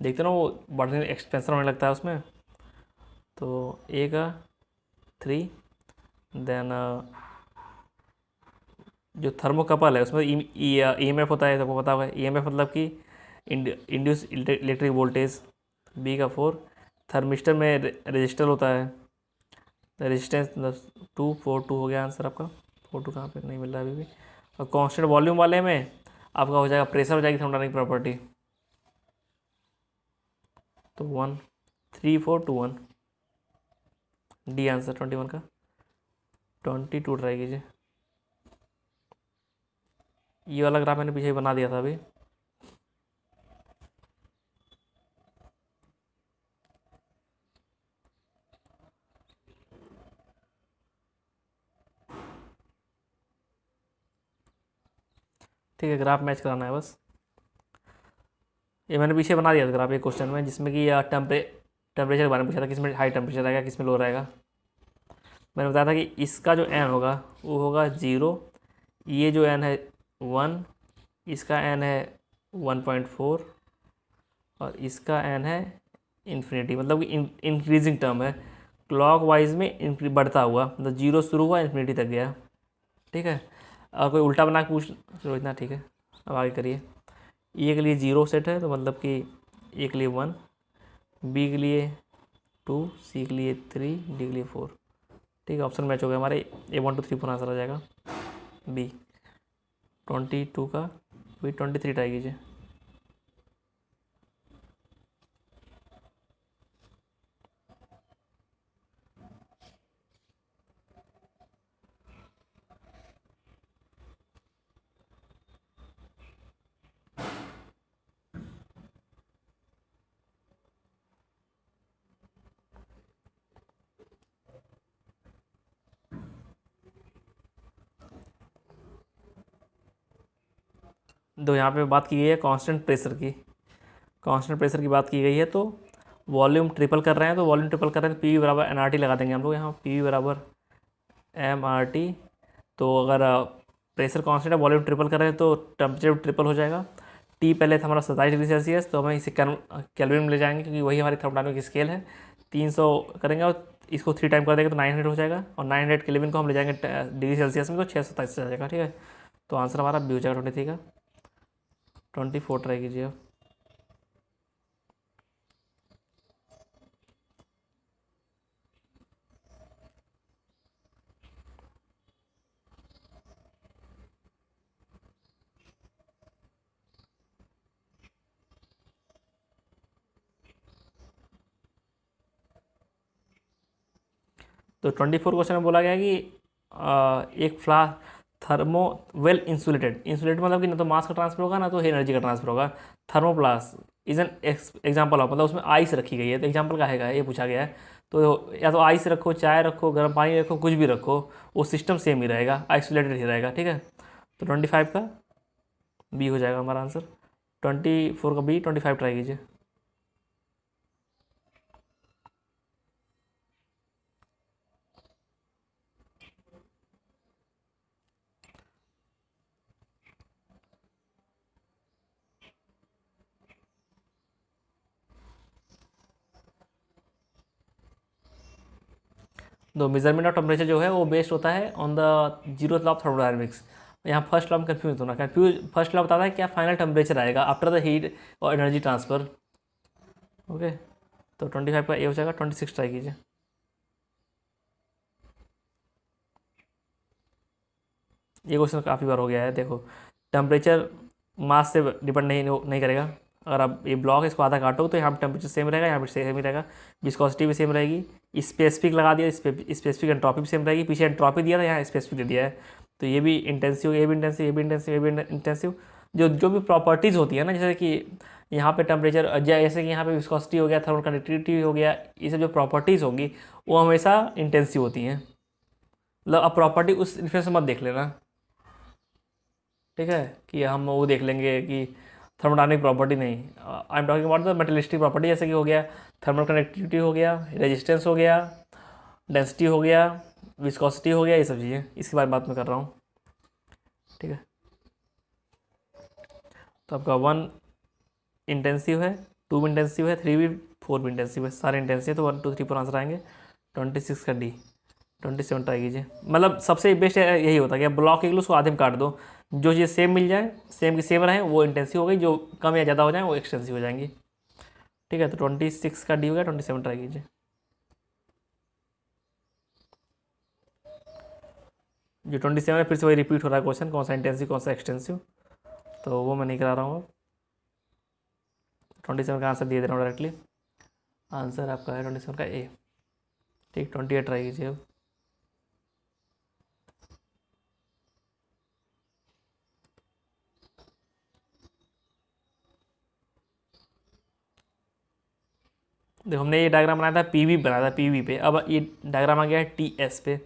देखते ना वो बढ़ने एक्सपेंशन होने लगता है उसमें, तो ए का 3, देन जो थर्मोकपल है उसमें ई एम एफ होता है, सबको पता होगा, ई एम एफ मतलब कि इंड्यूस इलेक्ट्रिक वोल्टेज। बी का 4, थर्मिस्टर में रजिस्टर होता है, रेजिस्टेंस 242 हो गया आंसर आपका। 42 कहाँ पे नहीं मिल रहा है अभी भी। और कांस्टेंट वॉल्यूम वाले में आपका हो जाएगा प्रेशर, हो जाएगी थर्मोडायनामिक प्रॉपर्टी। तो 1 3 4 2 1 डी आंसर 21 का। 22 ट्राई कीजिए। ये वाला ग्राफ मैंने पीछे बना दिया था अभी। ठीक है, ग्राफ मैच कराना है बस। ये मैंने पीछे बना दिया था ग्राफ एक क्वेश्चन में, जिसमें कि टेम्परेचर के बारे में पूछा था, किसमें हाई टेम्परेचर आएगा, किसमें लो रहेगा। मैंने बताया था कि इसका जो एन होगा वो होगा 0, ये जो एन है 1, इसका एन है 1.4 और इसका एन है इन्फिनिटी, मतलब कि इंक्रीजिंग टर्म है, क्लॉक वाइज में बढ़ता हुआ, मतलब 0 शुरू हुआ इन्फिनिटी तक गया, ठीक है। और कोई उल्टा बना के पूछ चलो इतना, ठीक है। अब आगे करिए। ए के लिए 0 सेट है, तो मतलब कि ए के लिए 1, बी के लिए 2, सी के लिए 3, डी के लिए 4, ठीक है। ऑप्शन मैच हो गया हमारे, ए 1 2 3 4 आंसर आ जाएगा बी। 22 का बी। 23 ट्राई कीजिए। तो यहाँ पे बात की गई है कांस्टेंट प्रेशर की, कांस्टेंट प्रेशर की बात की गई है, तो वॉल्यूम ट्रिपल कर रहे हैं, तो वॉल्यूम ट्रिपल कर रहे हैं तो पी वी बराबर एन आर टी लगा देंगे हम लोग यहाँ, पी वी बराबर एम आर टी। तो अगर प्रेशर कांस्टेंट है, वॉल्यूम ट्रिपल कर रहे हैं तो टेम्परेचर ट्रिपल हो जाएगा। टी पहले था हमारा 27 डिग्री सेल्सियस, तो हमें इसे केल्विन में ले जाएंगे क्योंकि वही हमारी थर्मोडायनामिक स्केल है। 300 करेंगे और इसको 3 टाइम कर देंगे तो 900 हो जाएगा, और 900 केल्विन को हम ले जाएंगे डिग्री सेल्सियस में, तो 627 आ जाएगा, ठीक है। तो आंसर हमारा बी हो जाएगा 23 का। 24 ट्राई कीजिए अब। तो 24 क्वेश्चन में बोला गया कि एक flask thermo well insulated, insulated मतलब कि ना तो मास का ट्रांसफर होगा ना तो एनर्जी का ट्रांसफर होगा। थर्मोप्लास इज एन एग्जाम्पल ऑफ, मतलब उसमें आइस रखी गई है, तो एग्जाम्पल का है ये पूछा गया है। तो या तो आइस रखो, चाय रखो, गर्म पानी रखो, कुछ भी रखो, वो सिस्टम सेम ही रहेगा, आइसोलेटेड ही रहेगा, ठीक है। तो 25 का बी हो जाएगा हमारा आंसर। 24 का बी, 25 ट्राई कीजिए। तो मेजरमेंट ऑफ टेम्परेचर जो है वो बेस्ड होता है on the zero law of thermodynamics. यहाँ फर्स्ट लॉ में कंफ्यूज होना, फर्स्ट लॉ बताता है क्या फाइनल टेम्परेचर आएगा आफ्टर द हीट और एनर्जी ट्रांसफर। ओके, तो 25 का ए हो जाएगा। 26 ट्राई कीजिए। ये क्वेश्चन काफ़ी बार हो गया है, देखो टेम्परेचर मास से डिपेंड नहीं करेगा। अगर आप ये ब्लॉक इसको आधा काटो तो यहाँ पर टेम्परेचर सेम रहेगा, यहाँ पर सेम ही रहेगा, विस्कोसिटी भी सेम रहेगी। स्पेसिफिक लगा दिया, स्पेसिफिक एंट्रोपी भी सेम रहेगी, पीछे एंट्रोपी दिया था, यहाँ स्पेसिफिक दे दिया है। तो ये भी इंटेंसिव, ये भी इंटेंसिव, ये भी इंटेंसिव, ये भी इंटेंसिव। जो जो भी प्रॉपर्टीज़ होती है ना, जैसे कि यहाँ पे टेम्परेचर, जैसे कि यहाँ पे विस्कोसिटी हो गया, थर्मल कंडक्टिविटी हो गया, ये सब जो प्रॉपर्टीज़ होगी वो हमेशा इंटेंसिव होती हैं। मतलब अब प्रॉपर्टी उस रिफरेंस से मत देख लेना, ठीक है, कि हम वो देख लेंगे कि थर्मोडायनेमिक प्रॉपर्टी नहीं। I am talking about the मेटलिस्टिक property, जैसे कि हो गया थर्मल कंडक्टिविटी हो गया, रेजिस्टेंस हो गया, डेंसिटी हो गया, विस्कोसिटी हो गया, ये सब चीज़ें इसके बारे में बात मैं कर रहा हूँ, ठीक है। तो आपका 1 इंटेंसिव है, 2 भी इंटेंसिव है, 3 भी, 4 भी इंटेंसिव है, सारे इंटेंसिव है। तो 1 2 3 4 आंसर आएंगे। 26 का डी। 27 ट्राई कीजिए। मतलब सबसे बेस्ट यही होता है कि आप ब्लॉक के उसको आधे में काट दो, जो चीज़ सेम मिल जाए, सेम की सेम रहे, वो इंटेंसिव हो गई, जो कम या ज़्यादा हो जाए वो एक्सटेंसिव हो जाएंगी, ठीक है। तो 26 का डी हो गया। 27 ट्राई कीजिए। जो 27 है फिर से वही रिपीट हो रहा है क्वेश्चन, कौन सा इंटेंसिव कौन सा एक्सटेंसिव, तो वो मैं नहीं करा रहा हूँ अब। 27 का आंसर दिए दे रहा हूँ डायरेक्टली। आंसर आपका है 27 का ए, ठीक। 28 ट्राई कीजिए अब। देखो हमने ये डायग्राम बनाया था पीवी, बनाया था पीवी पे, अब ये डायग्राम आ गया है टीएस पे।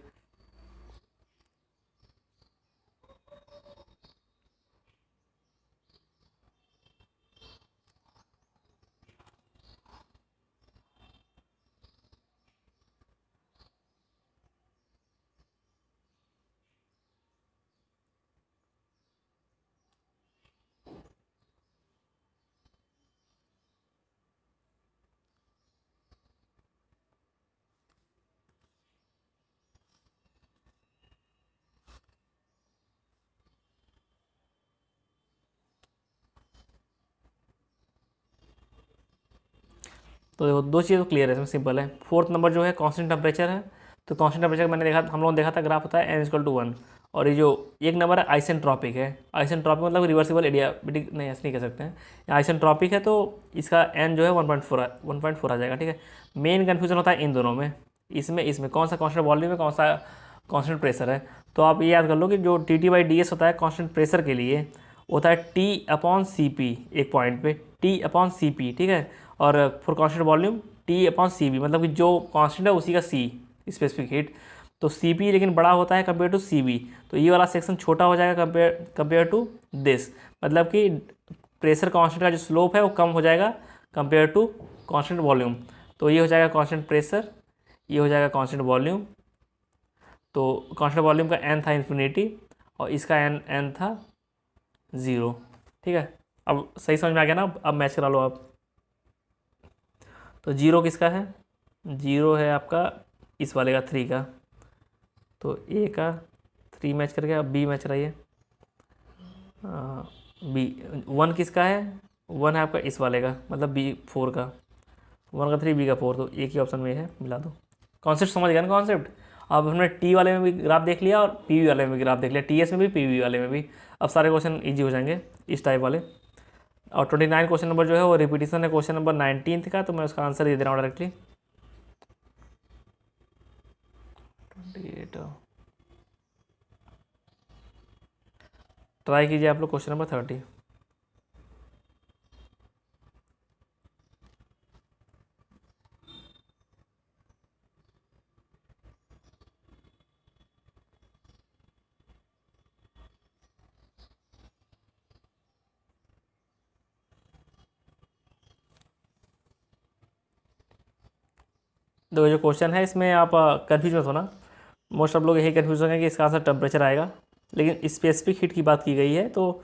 तो देखो दो चीज़ तो क्लियर है, इसमें सिंपल है। फोर्थ नंबर जो है कांस्टेंट टेम्परेचर है, तो कांस्टेंट टेम्परेचर मैंने देखा, हम लोगों ने देखा था ग्राफ होता है n=1। और ये जो एक नंबर है आइसेंट्रॉपिक है, आइसेंट्रॉपिक मतलब रिवर्सिबल एडियाबेटिक, नहीं ऐसे नहीं कह सकते हैं, आइसेंट्रॉपिक है तो इसका n जो है 1.4 आ जाएगा, ठीक है। मेन कन्फ्यूजन होता है इन दोनों में, इसमें इसमें कौन सा कांस्टेंट वॉल्यूम है, कौन सा कांस्टेंट प्रेशर है। तो आप ये याद कर लो कि जो टी/ds होता है कांस्टेंट प्रेशर के लिए होता है T/Cp, एक पॉइंट पे T/Cp, ठीक है। और फॉर कांस्टेंट वॉल्यूम T/Cv, मतलब कि जो कांस्टेंट है उसी का C, स्पेसिफिक हीट। तो Cp लेकिन बड़ा होता है कंपेयर टू Cv, तो ये वाला सेक्शन छोटा हो जाएगा कंपेयर टू दिस, मतलब कि प्रेशर कांस्टेंट का जो स्लोप है वो कम हो जाएगा कंपेयर टू कांस्टेंट वॉल्यूम। तो ये हो जाएगा कांस्टेंट प्रेशर, ये हो जाएगा कांस्टेंट वॉल्यूम। तो कांस्टेंट वॉल्यूम का n था इन्फिनिटी और इसका n था 0, ठीक है। अब सही समझ में आ गया ना, अब मैच करा लो आप। तो 0 किसका है, 0 है आपका इस वाले का 3 का, तो ए का 3 मैच कर गया। अब बी मैच रही है, बी 1 किसका है, 1 है आपका इस वाले का, मतलब बी 4 का, 1 का 3, बी का 4, तो एक ही ऑप्शन में है, मिला दो। कॉन्सेप्ट समझ गया ना कॉन्सेप्ट। अब हमने टी वाले में भी ग्राफ देख लिया और पीवी वाले में भी ग्राफ देख लिया, टीएस में भी पीवी वाले में भी। अब सारे क्वेश्चन इजी हो जाएंगे इस टाइप वाले। और 29 क्वेश्चन नंबर जो है वो रिपीटिशन है क्वेश्चन नंबर 19 का, तो मैं उसका आंसर दे दे रहा हूँ डायरेक्टली। 28 ट्राई कीजिए आप लोग क्वेश्चन नंबर 30। देखो जो क्वेश्चन है इसमें आप कन्फ्यूज मत होना। मोस्ट ऑफ लोग यही कन्फ्यूज होंगे कि इसका आंसर टेम्परेचर आएगा, लेकिन स्पेसिफिक हीट की बात की गई है तो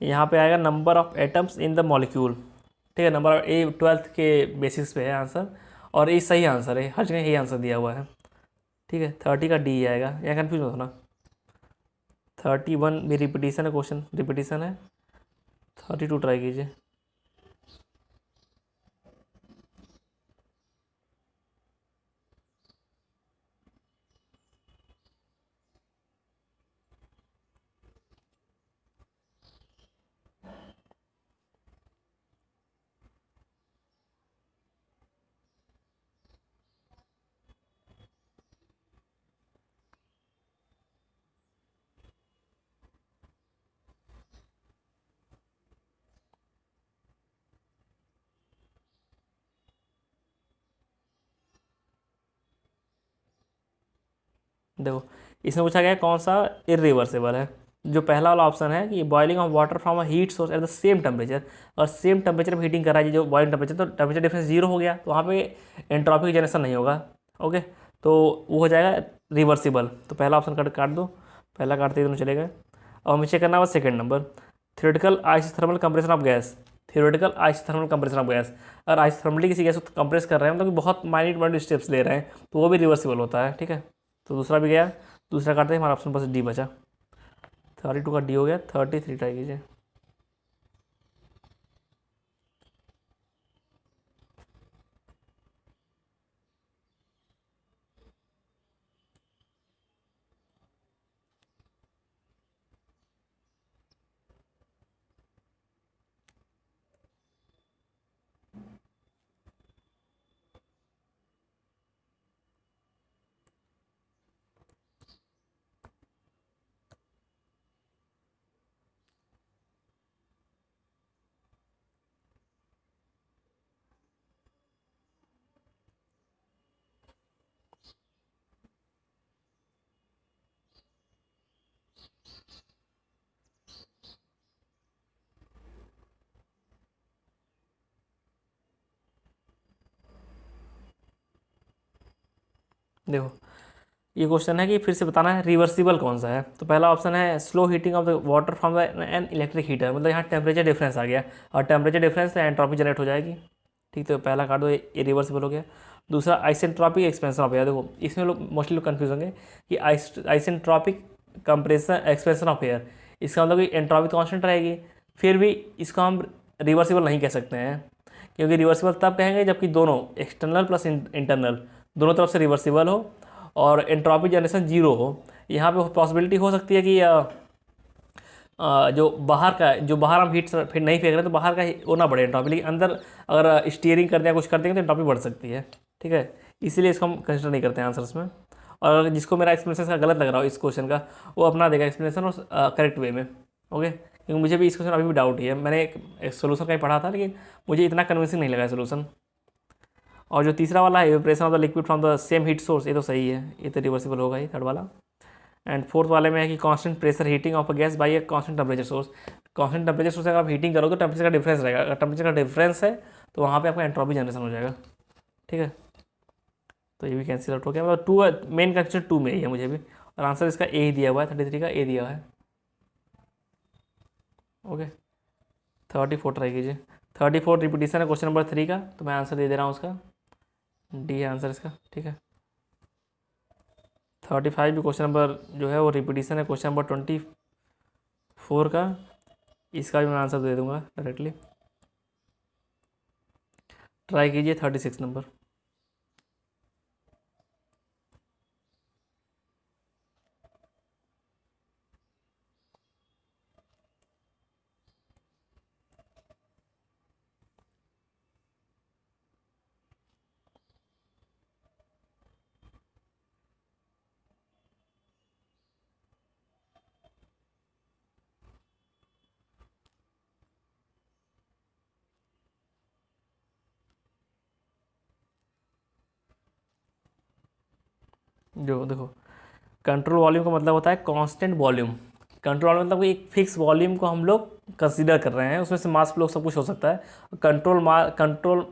यहाँ पे आएगा number of atoms in the molecule. ठीक है, नंबर ए 12th के बेसिस पे है आंसर, और ये सही आंसर है, हर जगह यही आंसर दिया हुआ है। ठीक है, 30 का डी आएगा, यहाँ कन्फ्यूज मत होना। 31 भी रिपीटिशन है, क्वेश्चन रिपीटिशन है। 32 ट्राई कीजिए। देखो इसमें पूछा गया है कौन सा इरिवर्सिबल है। जो पहला वाला ऑप्शन है कि boiling of water from a heat source at the same temperature, और सेम टेम्परेचर में हीटिंग कर रहा है जो बॉइलिंग टेम्परेचर, तो टेम्परेचर डिफरेंस जीरो हो गया, तो वहाँ पे एंट्रोपी जनरेशन नहीं होगा। ओके, तो वो हो जाएगा रिवर्सिबल। तो पहला ऑप्शन काट दो, पहला काटते ही दोनों चले गए। और हमें चेक करना हुआ second number, theoretical isothermal compression of gas. Theoretical isothermal compression of gas, अगर आइसोथर्मली किसी गैस को कंप्रेस कर रहे हैं मतलब कि बहुत माइन्यूट स्टेप्स ले रहे हैं, तो वो भी रिवर्सिबल होता है। ठीक है, तो दूसरा भी गया, दूसरा काटते ही हमारा ऑप्शन बस डी बचा। 32 का डी हो गया। 33 ट्राई कीजिए। देखो ये क्वेश्चन है कि फिर से बताना है रिवर्सिबल कौन सा है। तो पहला ऑप्शन है slow heating of the water from the an electric heater, मतलब यहाँ टेम्परेचर डिफरेंस आ गया, और टेम्परेचर डिफरेंस से एंट्रोपी जनरेट हो जाएगी। ठीक, तो पहला काट दो, ये रिवर्सिबल हो गया। दूसरा आइसेंट्रोपिक एक्सपेंशन ऑफ एयर। देखो इसमें लोग मोस्टली लोग कन्फ्यूज होंगे कि isentropic compression expansion of air, इसका मतलब कि एंट्रोपी कांस्टेंट रहेगी, फिर भी इसको हम रिवर्सिबल नहीं कह सकते हैं, क्योंकि रिवर्सिबल तब कहेंगे जबकि दोनों एक्सटर्नल प्लस इंटरनल दोनों तरफ से रिवर्सिबल हो और एंट्रोपी जनरेशन जीरो हो। यहाँ पे पॉसिबिलिटी हो सकती है कि जो बाहर हम हीट फिर नहीं फेंक रहे तो बाहर का वो ना बढ़े एंट्रोपी, लेकिन अंदर अगर स्टीयरिंग करते हैं कुछ करते हैं तो एंट्रोपी बढ़ सकती है। ठीक है, इसीलिए इसको हम कंसिडर नहीं करते हैं आंसर्स में। और जिसको मेरा एक्सप्लेनेशन का गलत लग रहा हो इस क्वेश्चन का, वो अपना देगा एक्सप्लेनेशन और करेक्ट वे में। ओके, क्योंकि मुझे भी इस क्वेश्चन अभी भी डाउट ही है, मैंने एक सोल्यूशन कहीं पढ़ा था लेकिन मुझे इतना कन्विंसिंग नहीं लगा सोल्यूशन। और जो तीसरा वाला है evaporation of the liquid from the same heat source, ये तो सही है, ये तो रिवर्सिबल होगा ही थर्ड वाला। एंड फोर्थ वाले में है कि constant pressure heating of a gas by a constant temperature source. Constant temperature source अगर आप हीटिंग करो तो टेम्परेचर का डिफरेंस रहेगा, अगर टेम्परेचर का डिफरेंस है तो वहाँ पे आपका एंट्रोपी जनरेशन हो जाएगा। ठीक है, तो ये भी कैंसिल आउट हो गया, मतलब टू मेन कंसेप्ट टू में ही है मुझे भी, और आंसर इसका ए ही दिया हुआ है, 33 का ए दिया हुआ है। ओके, 34 ट्राई कीजिए। 34 रिपीटिशन है क्वेश्चन नंबर 3 का, तो मैं आंसर दे दे रहा हूँ उसका, डी है आंसर इसका। ठीक है, 35 भी क्वेश्चन नंबर जो है वो रिपीटिशन है क्वेश्चन नंबर 24 का, इसका भी मैं आंसर दे दूंगा डायरेक्टली। ट्राई कीजिए 36 नंबर। जो देखो, कंट्रोल वॉल्यूम का मतलब होता है कांस्टेंट वॉल्यूम। कंट्रोल वॉल्यूम मतलब कि एक फिक्स वॉल्यूम को हम लोग कंसीडर कर रहे हैं, उसमें से मास फ्लो सब कुछ हो सकता है। कंट्रोल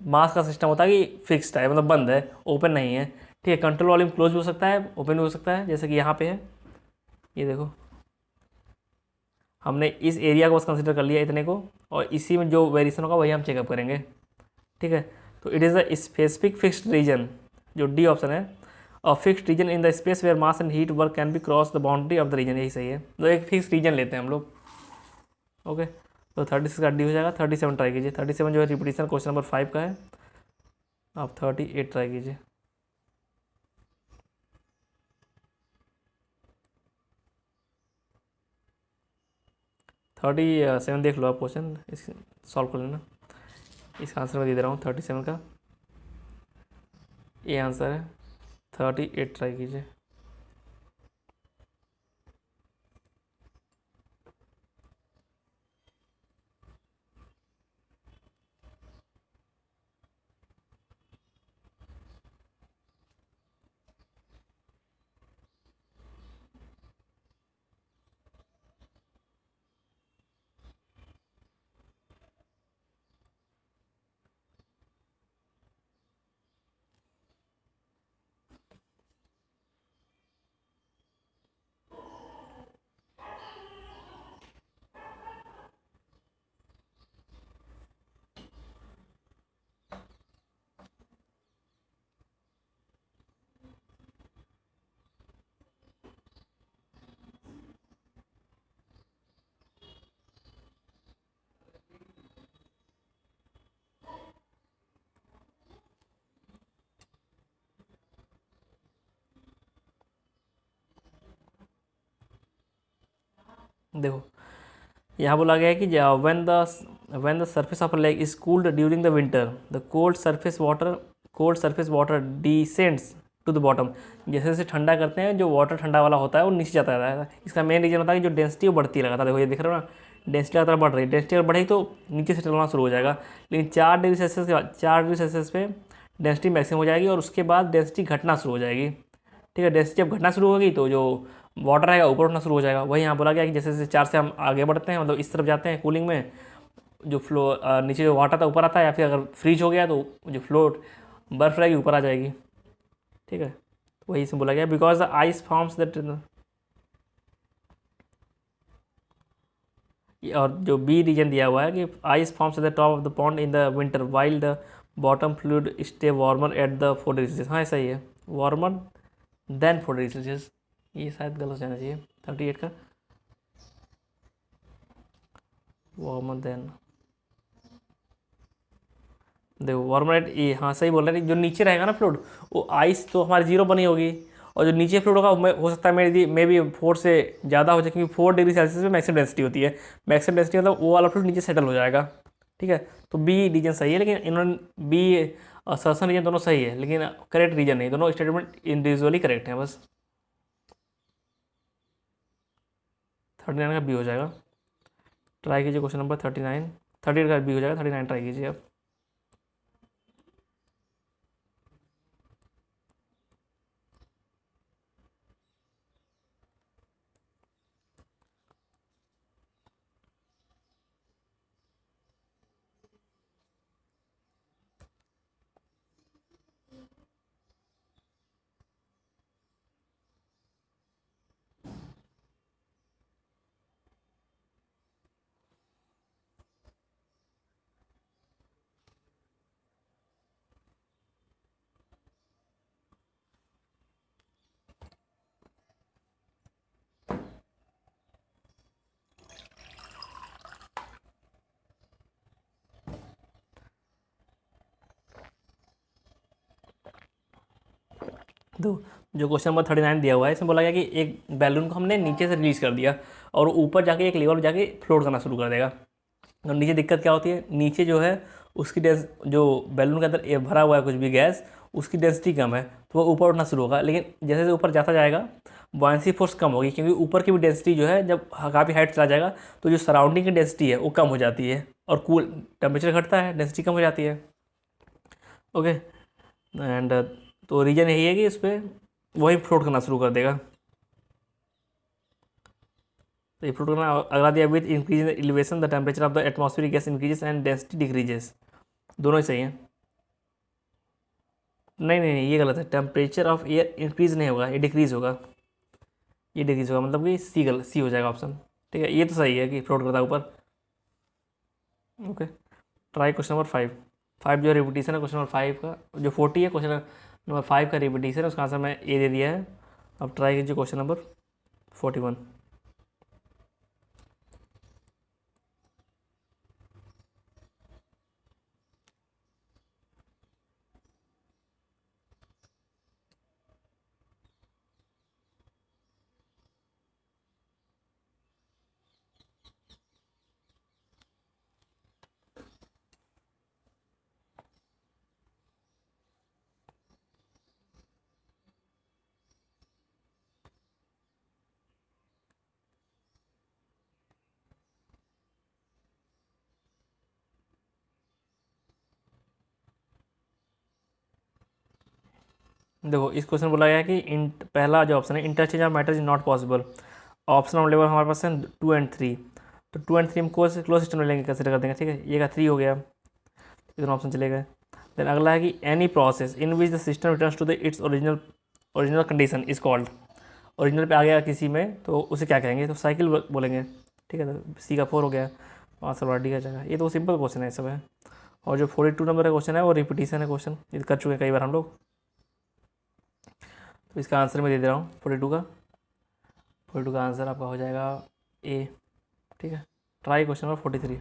मास का सिस्टम होता है कि फिक्स्ड है, मतलब बंद है, ओपन नहीं है। ठीक है, कंट्रोल वॉल्यूम क्लोज भी हो सकता है, ओपन भी हो सकता है, जैसे कि यहाँ पे है, ये देखो हमने इस एरिया को बस कंसिडर कर लिया इतने को, और इसी में जो वेरिएशन होगा वही हम चेकअप करेंगे। ठीक है, तो it is a specific fixed region, जो डी ऑप्शन है, और fixed region in the space where mass and heat work can be cross the boundary of the region, यही सही है। तो एक फिक्स रीजन लेते हैं हम लोग। ओके, तो 36 का डी हो जाएगा। 37 ट्राई कीजिए। 37 जो है रिपीटिशन क्वेश्चन नंबर 5 का है। आप 38 ट्राई कीजिए। 37 देख लो आप, क्वेश्चन इस सॉल्व कर लेना। इसका आंसर मैं दे दे रहा हूँ 37 का, ये आंसर है। 38 ट्राई कीजिए। देखो, यहाँ बोला गया है कि when the surface of lake is cooled during the winter, the cold surface water descends to the bottom. जैसे जैसे ठंडा करते हैं, जो वाटर ठंडा वाला होता है वो नीचे जाता है। इसका मेन रीजन होता है कि जो डेंसिटी वो बढ़ती है लगातार। देखो ये दिख रहा है ना, डेंसिटी लगातार बढ़ रही है। डेंसिटी अगर बढ़ेगी तो नीचे से चलना शुरू हो जाएगा, लेकिन 4 डिग्री सेल्सियस के बाद 4 डिग्री सेल्सियस पे डेंसिटी मैक्सिमम हो जाएगी, और उसके बाद डेंसिटी घटना शुरू हो जाएगी। ठीक है, डेंसिटी जब घटना शुरू होगी तो जो वाटर रहेगा ऊपर उठना शुरू हो जाएगा। वही यहाँ बोला गया कि जैसे जैसे 4 से हम आगे बढ़ते हैं, मतलब इस तरफ जाते हैं कूलिंग में, जो फ्लो नीचे जो वाटर था ऊपर आता है, या फिर अगर फ्रीज हो गया तो जो फ्लोट बर्फ रहेगी ऊपर आ जाएगी। ठीक है, तो वही से बोला गया because the ice forms that, और जो बी रीजन दिया हुआ है कि ice forms at the top of the pond in the winter while the bottom fluid stay warmer at the 4 degree Celsius. हाँ ऐसा ही है, वार्मर देन 4 डिग्री सेल्सियस। ये शायद गलत जाना चाहिए 38 का, वार्मर देन। देखो वार्मर, ये हाँ सही बोल रहे हैं। जो नीचे रहेगा ना फ्लूइड, वो आइस तो हमारी जीरो बनी होगी, और जो नीचे फ्लूइड होगा हो सकता है मे बी 4 से ज़्यादा हो जाए, क्योंकि 4 डिग्री सेल्सियस में मैक्सिमम डेंसिटी होती है। मैक्सिमम डेंसिटी मतलब वो वाला फ्लूइड नीचे सेटल हो जाएगा। ठीक है, तो बी रीजन सही है, लेकिन इन्होंने बी और सर्सन रीजन दोनों सही है, लेकिन करेक्ट रीजन नहीं। दोनों स्टेटमेंट इंडिविजुअली करेक्ट है बस। 39 का बी हो जाएगा। ट्राई कीजिए क्वेश्चन नंबर 39। 38 का बी हो जाएगा, 39 ट्राई कीजिए आप। तो जो क्वेश्चन नंबर 39 दिया हुआ है, इसमें बोला गया कि एक बैलून को हमने नीचे से रिलीज कर दिया, और ऊपर जाके एक लेवल जाके फ्लोट करना शुरू कर देगा। और नीचे दिक्कत क्या होती है, नीचे जो है उसकी जो बैलून के अंदर भरा हुआ है कुछ भी गैस, उसकी डेंसिटी कम है, तो वो ऊपर उठना शुरू होगा। लेकिन जैसे जैसे ऊपर जाता जाएगा बॉयंसी फोर्स कम होगी, क्योंकि ऊपर की भी डेंसिटी जो है जब काफ़ी हाइट चला जाएगा तो जो सराउंडिंग की डेंसिटी है वो कम हो जाती है, और कूल टेम्परेचर घटता है, डेंसिटी कम हो जाती है। ओके, एंड तो रीजन यही है कि इस पर वही फ्लोट करना शुरू कर देगा। तो ये फ्लोट करना, अगला दिया with increase in elevation the temperature of the atmospheric gas increases and density decreases. दोनों ही सही हैं। नहीं नहीं नहीं, ये गलत है, टेम्परेचर ऑफ एयर इंक्रीज नहीं होगा, ये डिक्रीज होगा। ये डिक्रीज होगा, मतलब कि सी गलत, सी हो जाएगा ऑप्शन। ठीक है, ये तो सही है कि फ्लोट करता है ऊपर। Okay, try question number 5। 5 जो रिपीटिशन है क्वेश्चन नंबर 5 का, जो 40 है क्वेश्चन नंबर 5 का रिपीटिशन है, उसका आंसर मैं ए दे दिया है। अब ट्राई कीजिए क्वेश्चन नंबर 41। देखो इस क्वेश्चन बोला गया है कि पहला जो ऑप्शन है interchange of matters is not possible. Option available हमारे पास है 2 एंड 3। तो 2 एंड 3 हम क्लोज सिस्टम में लेंगे, कंसिडर कर देंगे। ठीक है, ये का 3 हो गया, इतना ऑप्शन चले गए। देन अगला है कि any process in which the system returns to the its original condition is called. Original पे आ गया किसी में तो उसे क्या कहेंगे, तो साइकिल बोलेंगे। ठीक है, तो सी का 4 हो गया, आंसर वाला डी का जाएगा। ये तो सिंपल क्वेश्चन है सब है। और जो 42 नंबर का क्वेश्चन है वो रिपीटिशन है क्वेश्चन, ये कर चुके हैं कई बार हम लोग। तो इसका आंसर मैं दे दे रहा हूँ 42 का आंसर आपका हो जाएगा ए। ठीक है, ट्राई क्वेश्चन नंबर 43।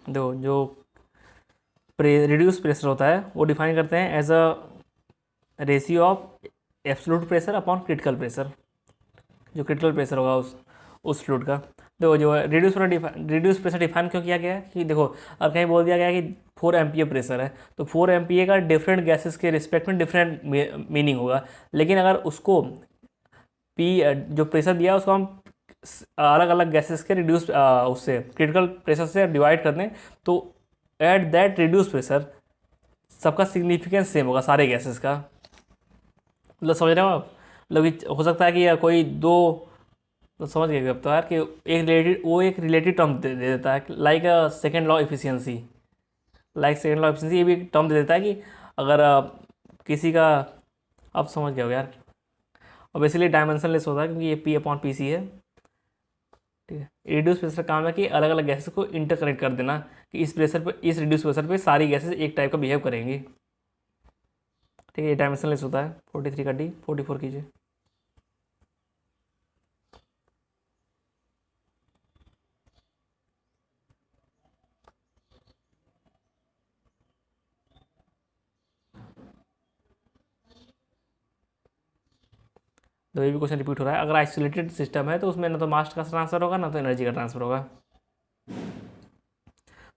देखो जो रिड्यूस प्रेशर होता है वो डिफाइन करते हैं as a ratio of absolute pressure upon critical pressure. जो क्रिटिकल प्रेशर होगा उस फ्लूइड का। देखो जो रिड्यूस प्रेशर डिफाइन क्यों किया गया है कि देखो, अब कहीं बोल दिया गया है कि 4 एम्पियर प्रेशर है, तो 4 एम्पियर का डिफरेंट गैसेस के रिस्पेक्ट में डिफरेंट मीनिंग होगा। लेकिन अगर उसको पी जो प्रेशर दिया है उसको हम अलग अलग गैसेस के रिड्यूस उससे क्रिटिकल प्रेशर से डिवाइड कर दें, तो एट दैट रिड्यूस प्रेशर सबका सिग्निफिकेंस सेम होगा सारे गैसेस का। मतलब समझ रहे हो आप, मतलब हो सकता है कि कोई दो, तो समझ गए अब तो यार कि एक रिलेटेड टर्म दे देता है, like second law efficiency. Like second law efficiency ये भी टर्म दे देता है कि अगर किसी का, आप समझ गए हो यार। और बेसिकली डायमेंशनलेस होता है क्योंकि ये पी अपॉन पी सी है। ठीक है, रिड्यूस प्रेशर काम है कि अलग अलग गैसेस को इंटरकनेक्ट कर देना, कि इस प्रेशर पर, इस रिड्यूस प्रेशर पे सारी गैसेस एक टाइप का बिहेव करेंगी। ठीक है, ये डायमेंशनलेस होता है। 43 का डी। 44 कीजिए। तो ये भी क्वेश्चन रिपीट हो रहा है। अगर आइसोलेटेड सिस्टम है तो उसमें ना तो मास का ट्रांसफर होगा ना तो एनर्जी का ट्रांसफर होगा।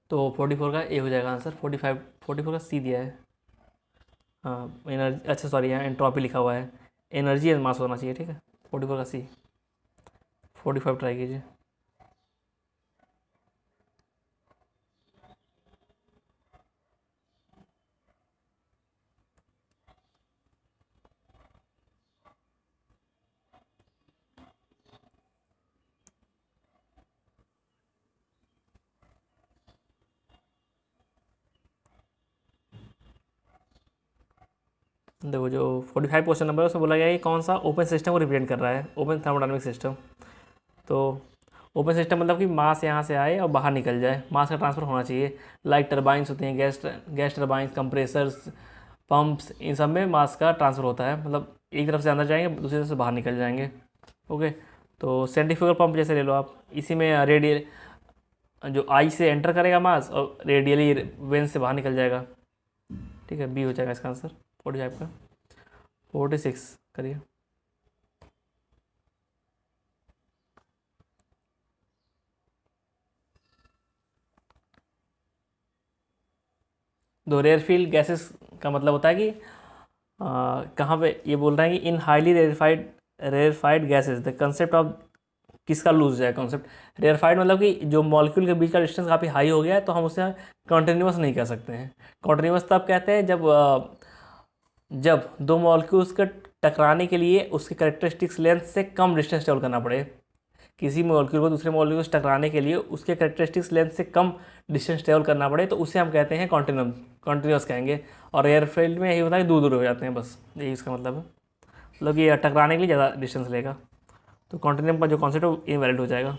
तो 44 का ए हो जाएगा आंसर। 44 का सी दिया है। हाँ एनर्जी, अच्छा सॉरी यहाँ एंट्रोपी लिखा हुआ है, एनर्जी एंड मास होना चाहिए। ठीक है, 44 का सी। 45 ट्राई कीजिए। देखो जो 45 क्वेश्चन नंबर है उसमें बोला गया है कि कौन सा ओपन सिस्टम को रिप्रेजेंट कर रहा है, ओपन थर्मोडायनेमिक सिस्टम। तो ओपन सिस्टम मतलब कि मास यहाँ से आए और बाहर निकल जाए, मास का ट्रांसफर होना चाहिए। लाइक टरबाइंस होती हैं, गैस टरबाइंस, कंप्रेसर्स, पंप्स, इन सब में मास का ट्रांसफर होता है। मतलब एक तरफ से अंदर जाएंगे, दूसरी तरफ से बाहर निकल जाएंगे। ओके, तो सेंट्रीफ्यूगल पंप जैसे ले लो आप, इसी में रेडियल जो आई से एंटर करेगा मास और रेडियली वेन से बाहर निकल जाएगा। ठीक है, बी हो जाएगा इसका आंसर 45 का। 46 करिए। दो रेयर फील्ड गैसेस का मतलब होता है कि कहाँ पे ये बोल रहे हैं कि in highly rarefied gases the concept of, किसका लूज है कॉन्सेप्ट। रेयरफाइड मतलब कि जो मॉलिक्यूल के बीच का डिस्टेंस काफ़ी हाई हो गया है तो हम उसे कॉन्टिन्यूस नहीं कह सकते हैं। कॉन्टिन्यूस तब कहते हैं जब दो मॉलिक्यूल्स के टकराने के लिए उसके कैरेक्टरिस्टिक्स लेंथ से कम डिस्टेंस ट्रेवल करना पड़े। किसी मॉलिक्यूल को दूसरे मॉलिक्यूल से टकराने के लिए उसके कैरेक्टरिस्टिक्स लेंथ से कम डिस्टेंस ट्रेवल करना पड़े तो उसे हम कहते हैं कॉन्टिन्यूस कहेंगे। और एयरफील्ड में यही होता है कि दूर दूर हो जाते हैं, बस यही इसका मतलब है। मतलब कि टकराने के लिए ज़्यादा डिस्टेंस लेगा तो कॉन्टिन्यूम का जो कॉन्सेप्ट है वो इनवैलिड हो जाएगा।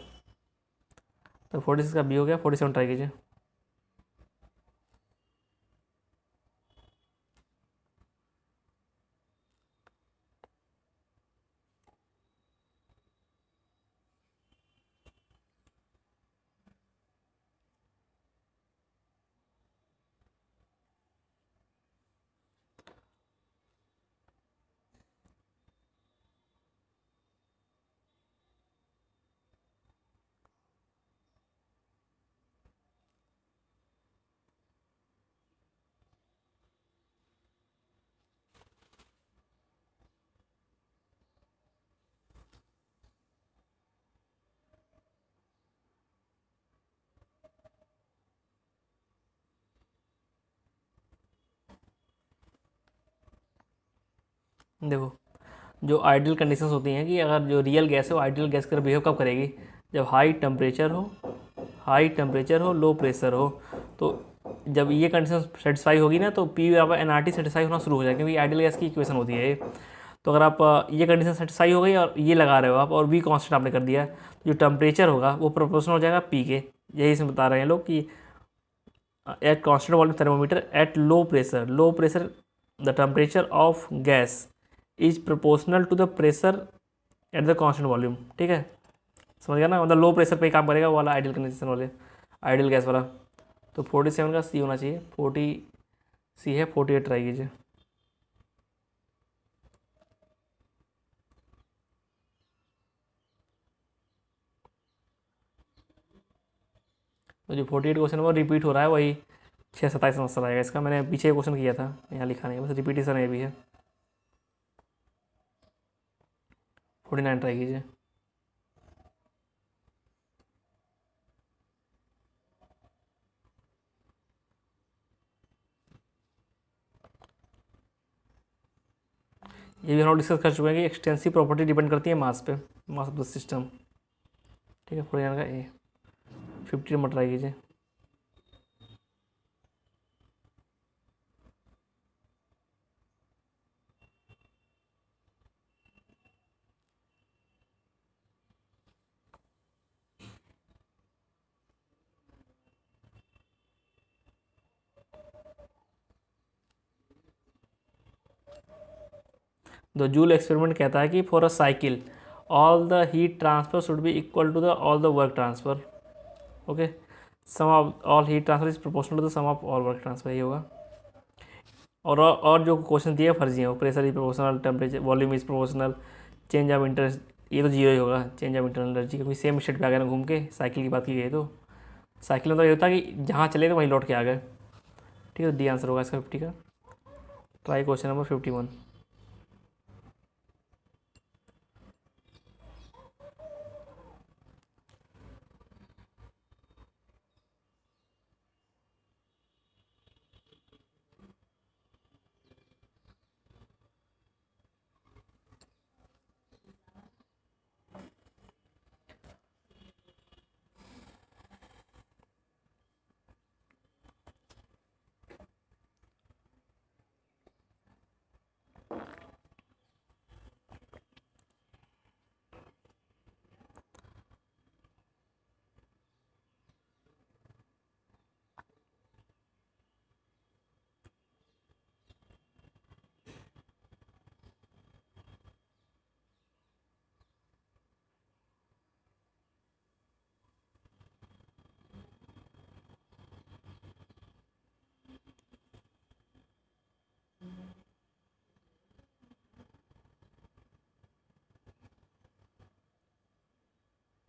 तो 46 का बी हो गया। 47 ट्राई कीजिए। देखो, जो आइडियल कंडीशंस होती हैं कि अगर जो रियल गैस है वो आइडियल गैस की तरह बिहेव कब करेगी, जब हाई टेम्परेचर हो लो प्रेशर हो। तो जब ये कंडीशन सेटिस्फाई होगी ना तो पी बराबर एन आर टी सेटिस्फाई होना शुरू हो जाएगा, क्योंकि आइडियल गैस की इक्वेशन होती है ये। तो अगर आप ये कंडीशन सेटिस्फाई हो गई और ये लगा रहे हो आप और वी कांस्टेंट आपने कर दिया, तो जो टेम्परेचर होगा वो प्रोपोर्शनल हो जाएगा पी के। यही इसमें बता रहे हैं लोग कि at constant volume thermometer at low pressure the temperature of gas is proportional to the pressure at the constant volume. ठीक है, समझ गया ना, मतलब लो प्रेशर पे ही काम करेगा वो वाला आइडियल कंडीशन वाले, आइडियल गैस वाला। तो 47 का सी होना चाहिए। 40 सी है। 48 ट्राई कीजिए। तो जो 48 क्वेश्चन है वो रिपीट हो रहा है, वही 6-27 आंसर आएगा इसका। मैंने पीछे क्वेश्चन किया था, यहाँ लिखा नहीं है, बस रिपीटेशन ये भी है। 49 ट्राई कीजिए। ये भी हम लोग डिस्कस कर चुके हैं कि एक्सटेंसिव प्रॉपर्टी डिपेंड करती है मास पे, मास ऑफ द सिस्टम। ठीक है, 49 का ए। 50 नंबर ट्राई कीजिए। द जूल एक्सपेरिमेंट कहता है कि for a cycle all the heat transfer should be equal to the all the work transfer. Okay, sum of all heat transfer is proportional to the sum of all work transfer, ये होगा। और जो question दिए फर्जी है, pressure is proportional, temperature volume is proportional, change of interest, ये तो zero ही होगा। चेंज ऑफ इंटरनल एनर्जी, क्योंकि सेम स्टेट पे आ गए ना घूम के, साइकिल की बात की गई तो साइकिल में तो ये होता है कि जहाँ चले तो वहीं लौट के आ गए। ठीक है, डी आंसर होगा इसका 50 का। Try question number 51।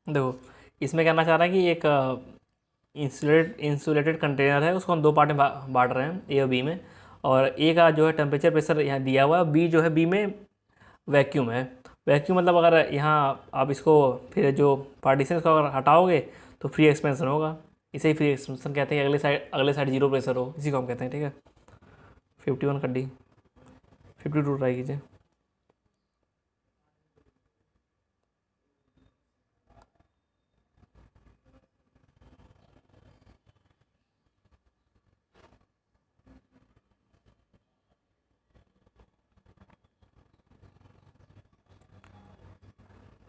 देखो, इसमें कहना चाह रहा है कि एक इंसुलेटेड कंटेनर है, उसको हम दो पार्ट में बांट रहे हैं, ए और बी में। और ए का जो है टेम्परेचर प्रेशर यहाँ दिया हुआ है, बी जो है बी में वैक्यूम है। वैक्यूम मतलब अगर यहाँ आप इसको फिर जो पार्टीशन को अगर हटाओगे तो फ्री एक्सपेंशन होगा, इसे ही फ्री एक्सपेंशन कहते हैं। अगले साइड जीरो प्रेशर हो, इसी को हम कहते हैं। ठीक है, 51 कर डी, 52 ट्राई कीजिए।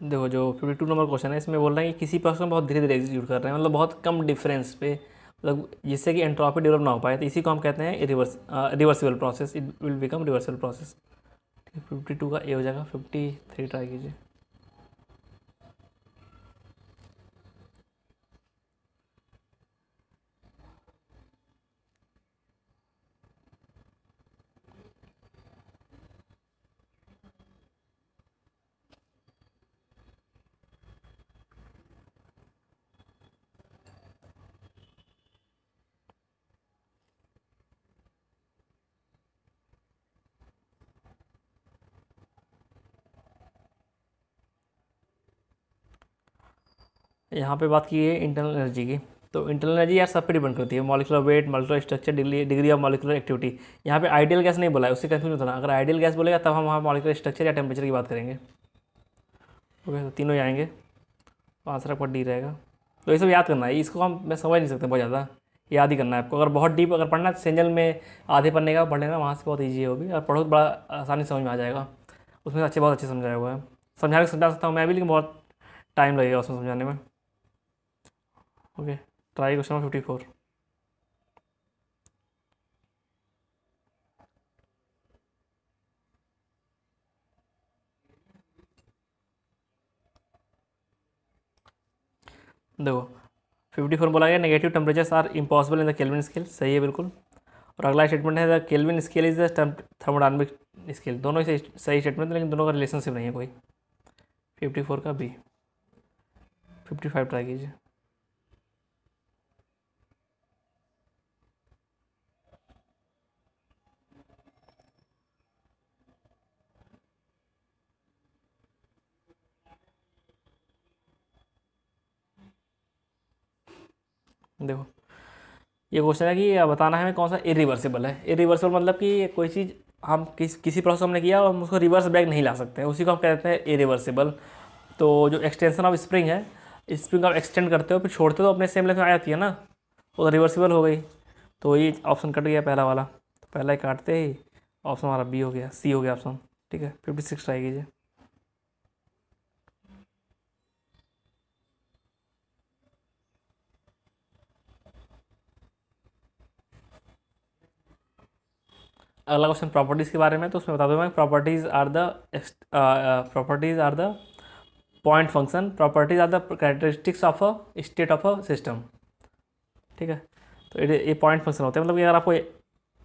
देखो जो 52 नंबर क्वेश्चन है, इसमें बोल रहे हैं कि किसी प्रोसेस में बहुत धीरे धीरे एग्जीक्यूट कर रहे हैं, मतलब बहुत कम डिफरेंस पे, मतलब जिससे कि एंट्रोपी डेवलप ना हो पाए, तो इसी को हम कहते हैं reversible process. It will become reversible process. 52 का ए हो जाएगा। 53 ट्राई कीजिए। यहाँ पे बात की है इंटरनल एनर्जी की, तो इंटरनल एनर्जी यार सब पे डिपेंड करती है, molecular weight, molecular structure, degree of molecular activity. यहाँ पे आइडियल गैस नहीं बोला है, उससे कंफ्यूज होता ना। अगर आइडियल गैस बोलेगा तब हम वहाँ मॉलिक्यूलर स्ट्रक्चर या टेम्परेचर की बात करेंगे। ओके, तो तीनों ही आएंगे, तो आंसर आपका डी रहेगा। तो ये सब याद करना है, इसको हम मैं समझ नहीं सकते बहुत ज़्यादा, याद ही करना है आपको। अगर बहुत डीप अगर पढ़ना है तो सेंजल में आधे पढ़ने का पढ़ लेना, वहाँ से बहुत ईजी है वो भी, और पढ़ो तो बड़ा आसानी से समझ में आ जाएगा। उसमें बहुत अच्छे समझाया हुआ है। समझा सकता हूँ मैं भी, लेकिन बहुत टाइम लगेगा उसमें समझाने में। Okay, try question number 54। देखो 54 बोला गया negative temperatures are impossible in the Kelvin scale, सही है बिल्कुल। और अगला स्टेटमेंट है the Kelvin scale is the thermodynamic scale, दोनों ही सही स्टेटमेंट है, लेकिन दोनों का रिलेशनशिप नहीं है कोई। 54 का बी। 55 ट्राई कीजिए। देखो ये क्वेश्चन है कि बताना है हमें कौन सा इरिवर्सिबल है। इरिवर्सिबल मतलब कि कोई चीज़ हम किसी प्रोसेस हमने किया और हम उसको रिवर्स बैक नहीं ला सकते हैं, उसी को हम कहते हैं इरिवर्सिबल। तो जो एक्सटेंशन ऑफ स्प्रिंग है, स्प्रिंग आप एक्सटेंड करते हो फिर छोड़ते हो तो अपने सेम लेंथ में आ जाती है ना, वो रिवर्सिबल हो गई। तो ये ऑप्शन कट गया पहला वाला, तो पहला ही काटते ही ऑप्शन हमारा बी हो गया, सी हो गया ऑप्शन। ठीक है, 56 ट्राई कीजिए। अगला क्वेश्चन प्रॉपर्टीज़ के बारे में, तो उसमें बता दूँ मैं, properties are the point function, properties are the characteristics of a state of a system. ठीक है, तो ये पॉइंट फंक्शन होते हैं, मतलब कि अगर आपको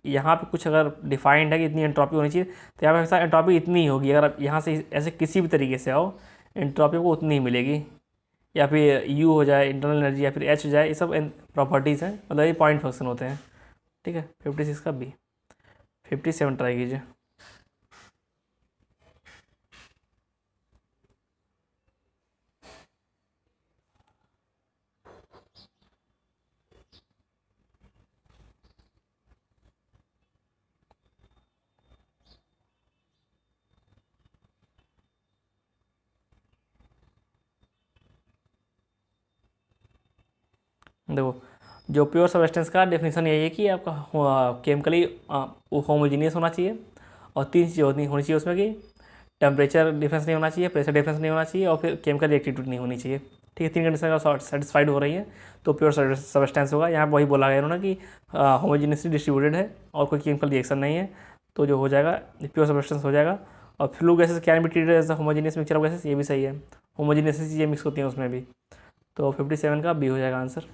यहाँ पे कुछ अगर डिफाइंड है कि इतनी एंट्रोपी होनी चाहिए, तो यहाँ पे हमेशा एंट्रोपी इतनी ही होगी। अगर आप यहाँ से ऐसे किसी भी तरीके से आओ, एंट्रोपी को उतनी ही मिलेगी। या फिर यू हो जाए इंटरनल एनर्जी, या फिर एच हो जाए, ये सब प्रॉपर्टीज़ हैं, मतलब ये पॉइंट फंक्शन होते हैं। ठीक है, 56 का बी। 57 ट्राई कीजिए। देखो जो प्योर सब्सटेंस का डेफिनेशन यही है कि आपका केमिकली होमोजीनियस होना चाहिए, और तीन चीज़ें होनी चाहिए उसमें कि टेम्परेचर डिफरेंस नहीं होना चाहिए, प्रेशर डिफरेंस नहीं होना चाहिए, और फिर केमिकल रिएक्टिविटी नहीं होनी चाहिए। ठीक है, तीन कंडीशन का सेटिस्फाइड हो रही है तो प्योर सब्सटेंस होगा। यहाँ वही बोला गया उन्होंने कि होमोजीनियसली डिस्ट्रीब्यूटेड है और कोई केमिकल रिएक्शन नहीं है, तो जो हो जाएगा प्योर सब्सटेंस हो जाएगा। और flue gases can be treated as homogeneous mixture of gases, ये भी सही है, होमोजीनियस चीज़ें मिक्स होती हैं उसमें भी। तो 57 का बी हो जाएगा आंसर।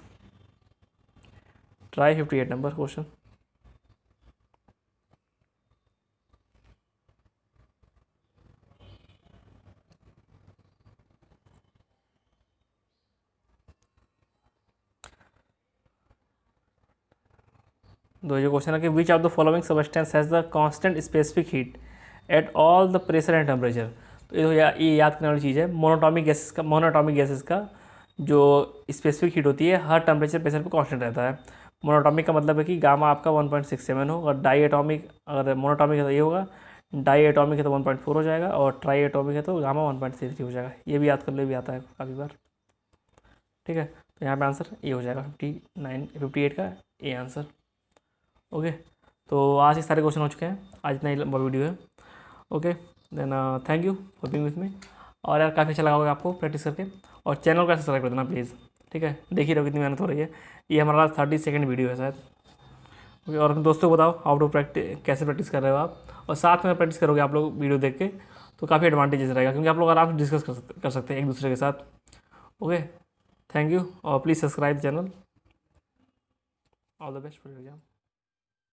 Try 58 number question. दो जो क्वेश्चन है कि which of the following substance has the constant specific heat at all the pressure and temperature. तो ये याद करने वाली चीज़ है। मोनोटॉमिक गैसेस का जो स्पेसिफिक हीट होती है हर टेम्परेचर प्रेशर पे कांस्टेंट रहता है। मोनोटॉमिक का मतलब है कि गामा आपका 1.67 हो, और डाई एटॉमिक अगर मोनोटॉमिक है तो ये होगा, डाई एटॉमिक है तो 1.4 हो जाएगा, और ट्राई एटॉमिक है तो गामा 1.33 हो जाएगा। ये भी याद कर ले, भी आता है काफ़ी बार। ठीक है, तो यहाँ पे आंसर ये हो जाएगा 58 का ए आंसर। ओके, तो आज के सारे क्वेश्चन हो चुके हैं, आज इतना ही लंबा वीडियो है। Okay then thank you for being with me. और यार काफ़ी अच्छा लगा होगा आपको प्रैक्टिस करके, और चैनल का सब्सक्राइब कर देना प्लीज़। ठीक है, देख ही रहो कितनी मेहनत हो रही है। ये हमारा 32nd वीडियो है शायद। ओके, और अपने दोस्तों को बताओ हाउ टू प्रैक्टिस, कैसे प्रैक्टिस कर रहे हो आप, और साथ में प्रैक्टिस करोगे आप लोग वीडियो देख के तो काफ़ी एडवांटेजेस रहेगा, क्योंकि आप लोग आराम से डिस्कस कर सकते हैं एक दूसरे के साथ। ओके, थैंक यू, और please subscribe channel. All the best for your exam.